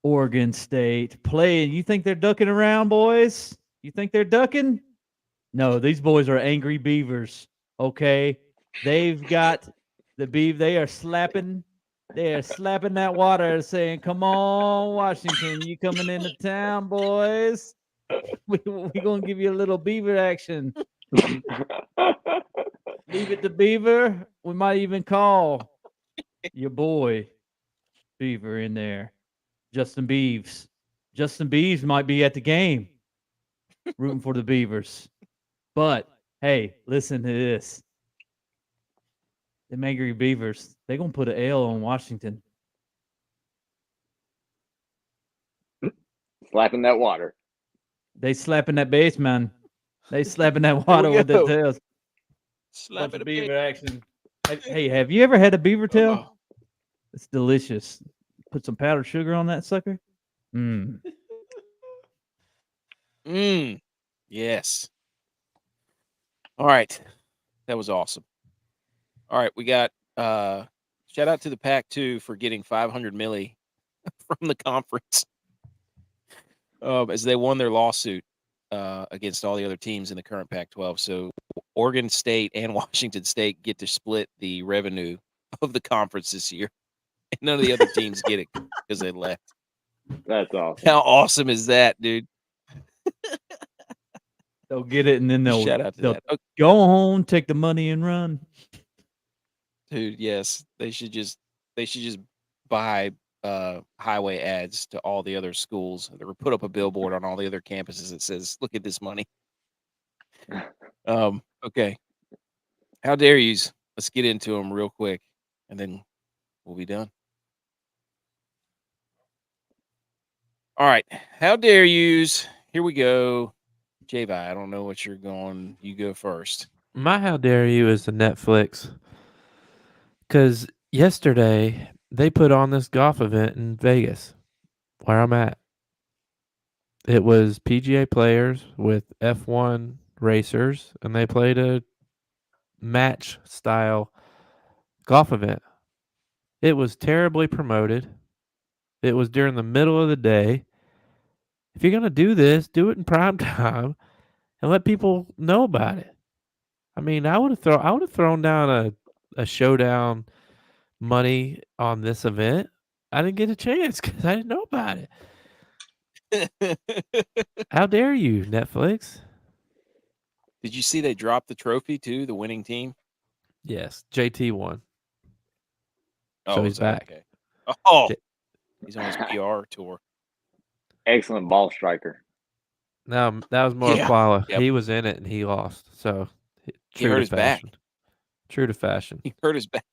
Oregon State playing. You think they're ducking around, boys? You think they're ducking? No, these boys are angry beavers. Okay, they've got the beaver. They are slapping. They are slapping that water, saying, "Come on, Washington, you coming into town, boys? We gonna give you a little beaver action. Leave it to Beaver. We might even call your boy Beaver in there. Justin Beeves. Justin Beeves might be at the game rooting for the Beavers. But, hey, listen to this. Them angry Beavers, they're going to put an L on Washington. Slapping that water. They slapping that base, man. They slapping that water with their tails. Slap Bunch it of a bit. Beaver action. Hey, have you ever had a beaver tail? Oh. It's delicious. Put some powdered sugar on that sucker. Mmm. Yes. All right. That was awesome. All right, we got shout out to the Pac-2 for getting 500 milli from the conference as they won their lawsuit against all the other teams in the current Pac-12. So Oregon State and Washington State get to split the revenue of the conference this year. And none of the other teams get it because they left. That's awesome. How awesome is that, dude? They'll get it, and then they'll Shout out to they'll that. Okay. go home, take the money, and run. Dude, yes. They should just buy highway ads to all the other schools or put up a billboard on all the other campuses that says, look at this money. Okay. How dare yous? Let's get into them real quick and then we'll be done. All right. How dare yous? Here we go. Javi, I don't know what you're going. You go first. My how dare you is the Netflix. Because yesterday they put on this golf event in Vegas, where I'm at. It was PGA players with F1 racers, and they played a match style golf event. It was terribly promoted. It was during the middle of the day. If you're going to do this, do it in prime time and let people know about it. I mean, I would have thrown down a showdown money on this event. I didn't get a chance because I didn't know about it. How dare you, Netflix? Did you see they dropped the trophy to the winning team? Yes, JT won. Oh, So he's back. Okay. Oh, J- he's on his PR tour. Excellent ball striker. No, that was more Yeah. Quala. Yep. He was in it and he lost. So He hurt his back. fashion. True to fashion. He hurt his back.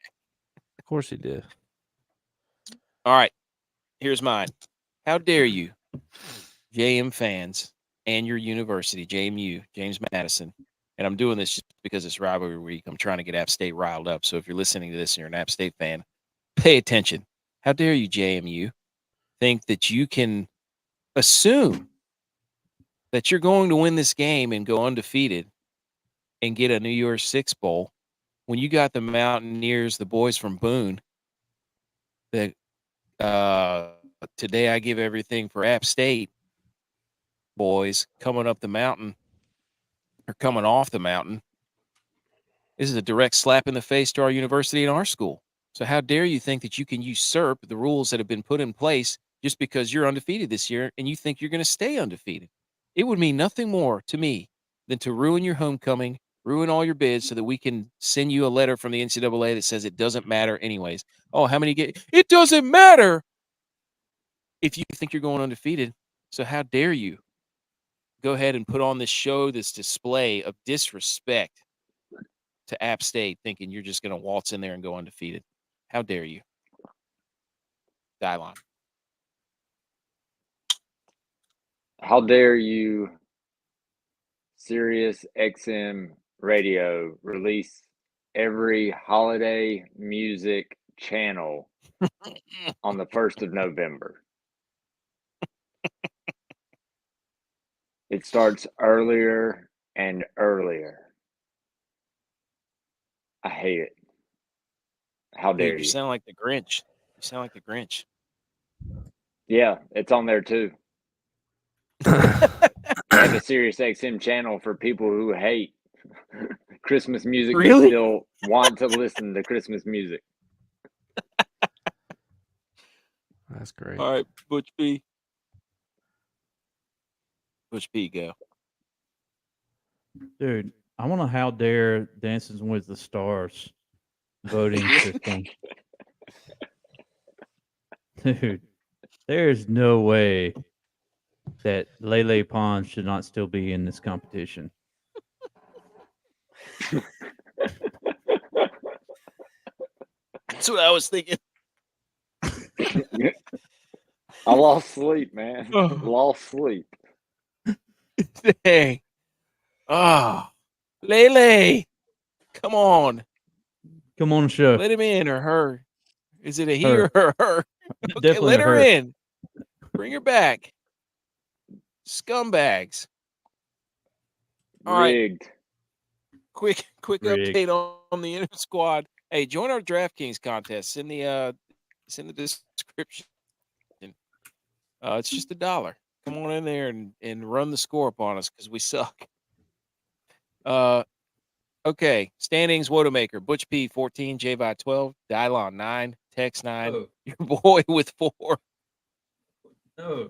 Of course he did. All right. Here's mine. How dare you, JM fans and your university, JMU, James Madison. And I'm doing this just because it's rivalry week. I'm trying to get App State riled up. So if you're listening to this and you're an App State fan, pay attention. How dare you, JMU, think that you can assume that you're going to win this game and go undefeated and get a New Year's Six bowl when you got the Mountaineers, the boys from Boone, that today I give everything for App State boys coming up the mountain or coming off the mountain. This is a direct slap in the face to our university and our school. So how dare you think that you can usurp the rules that have been put in place just because you're undefeated this year and you think you're going to stay undefeated? It would mean nothing more to me than to ruin your homecoming, ruin all your bids so that we can send you a letter from the NCAA that says it doesn't matter anyways. Oh, how many get? It doesn't matter if you think you're going undefeated. So how dare you go ahead and put on this show, this display of disrespect to App State, thinking you're just going to waltz in there and go undefeated. How dare you? Dylon. How dare you, Sirius XM Radio, release every holiday music channel on the 1st of November? It starts earlier and earlier. I hate it. How dare Dude, you sound like the Grinch. You sound like the Grinch. Yeah, it's on there too. They have a Sirius XM channel for people who hate Christmas music but Really? still want to listen to Christmas music. That's great. All right, Butch B. Butch B, go. Dude, I want to how dare Dancing with the Stars voting system. Dude, there's no way that Lele Pons should not still be in this competition. That's what I was thinking. I lost sleep, man. Lost sleep. Dang. Oh, Lele. Come on. Come on the show. Let him in or her. Is it a he Her. or her? Okay, Definitely let her her. in. Bring her back. Scumbags. All right. Rigged. Quick Rigged. update on the inner squad. Hey, join our DraftKings contest. It's in the description. It's just $1. Come on in there and run the score up on us because we suck. Okay. Standings, Wodamaker, Butch P 14, J-Vi 12, Dylon 9, Tex 9, Oh. your boy with 4. No.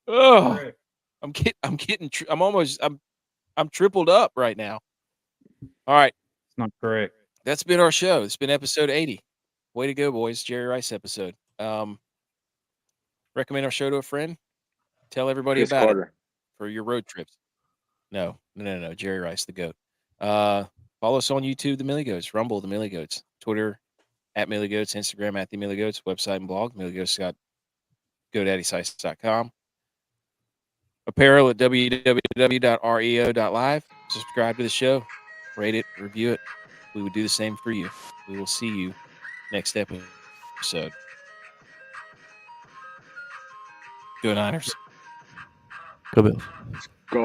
Oh, Correct. I'm tripled up right now. All right. It's not correct. That's been our show. It's been episode 80. Way to go, boys. Jerry Rice episode. Recommend our show to a friend. Tell everybody Chris about it Carter. for your road trips. No. Jerry Rice, the GOAT. Follow us on YouTube, The Millie Goats, Rumble, The Millie Goats, Twitter, @Millie Goats, Instagram, @The Millie Goats, website and blog, milliegoats.godaddysites.com. Apparel at www.reo.live. Subscribe to the show. Rate it, review it. We would do the same for you. We will see you next episode. Go Niners. Go Bills.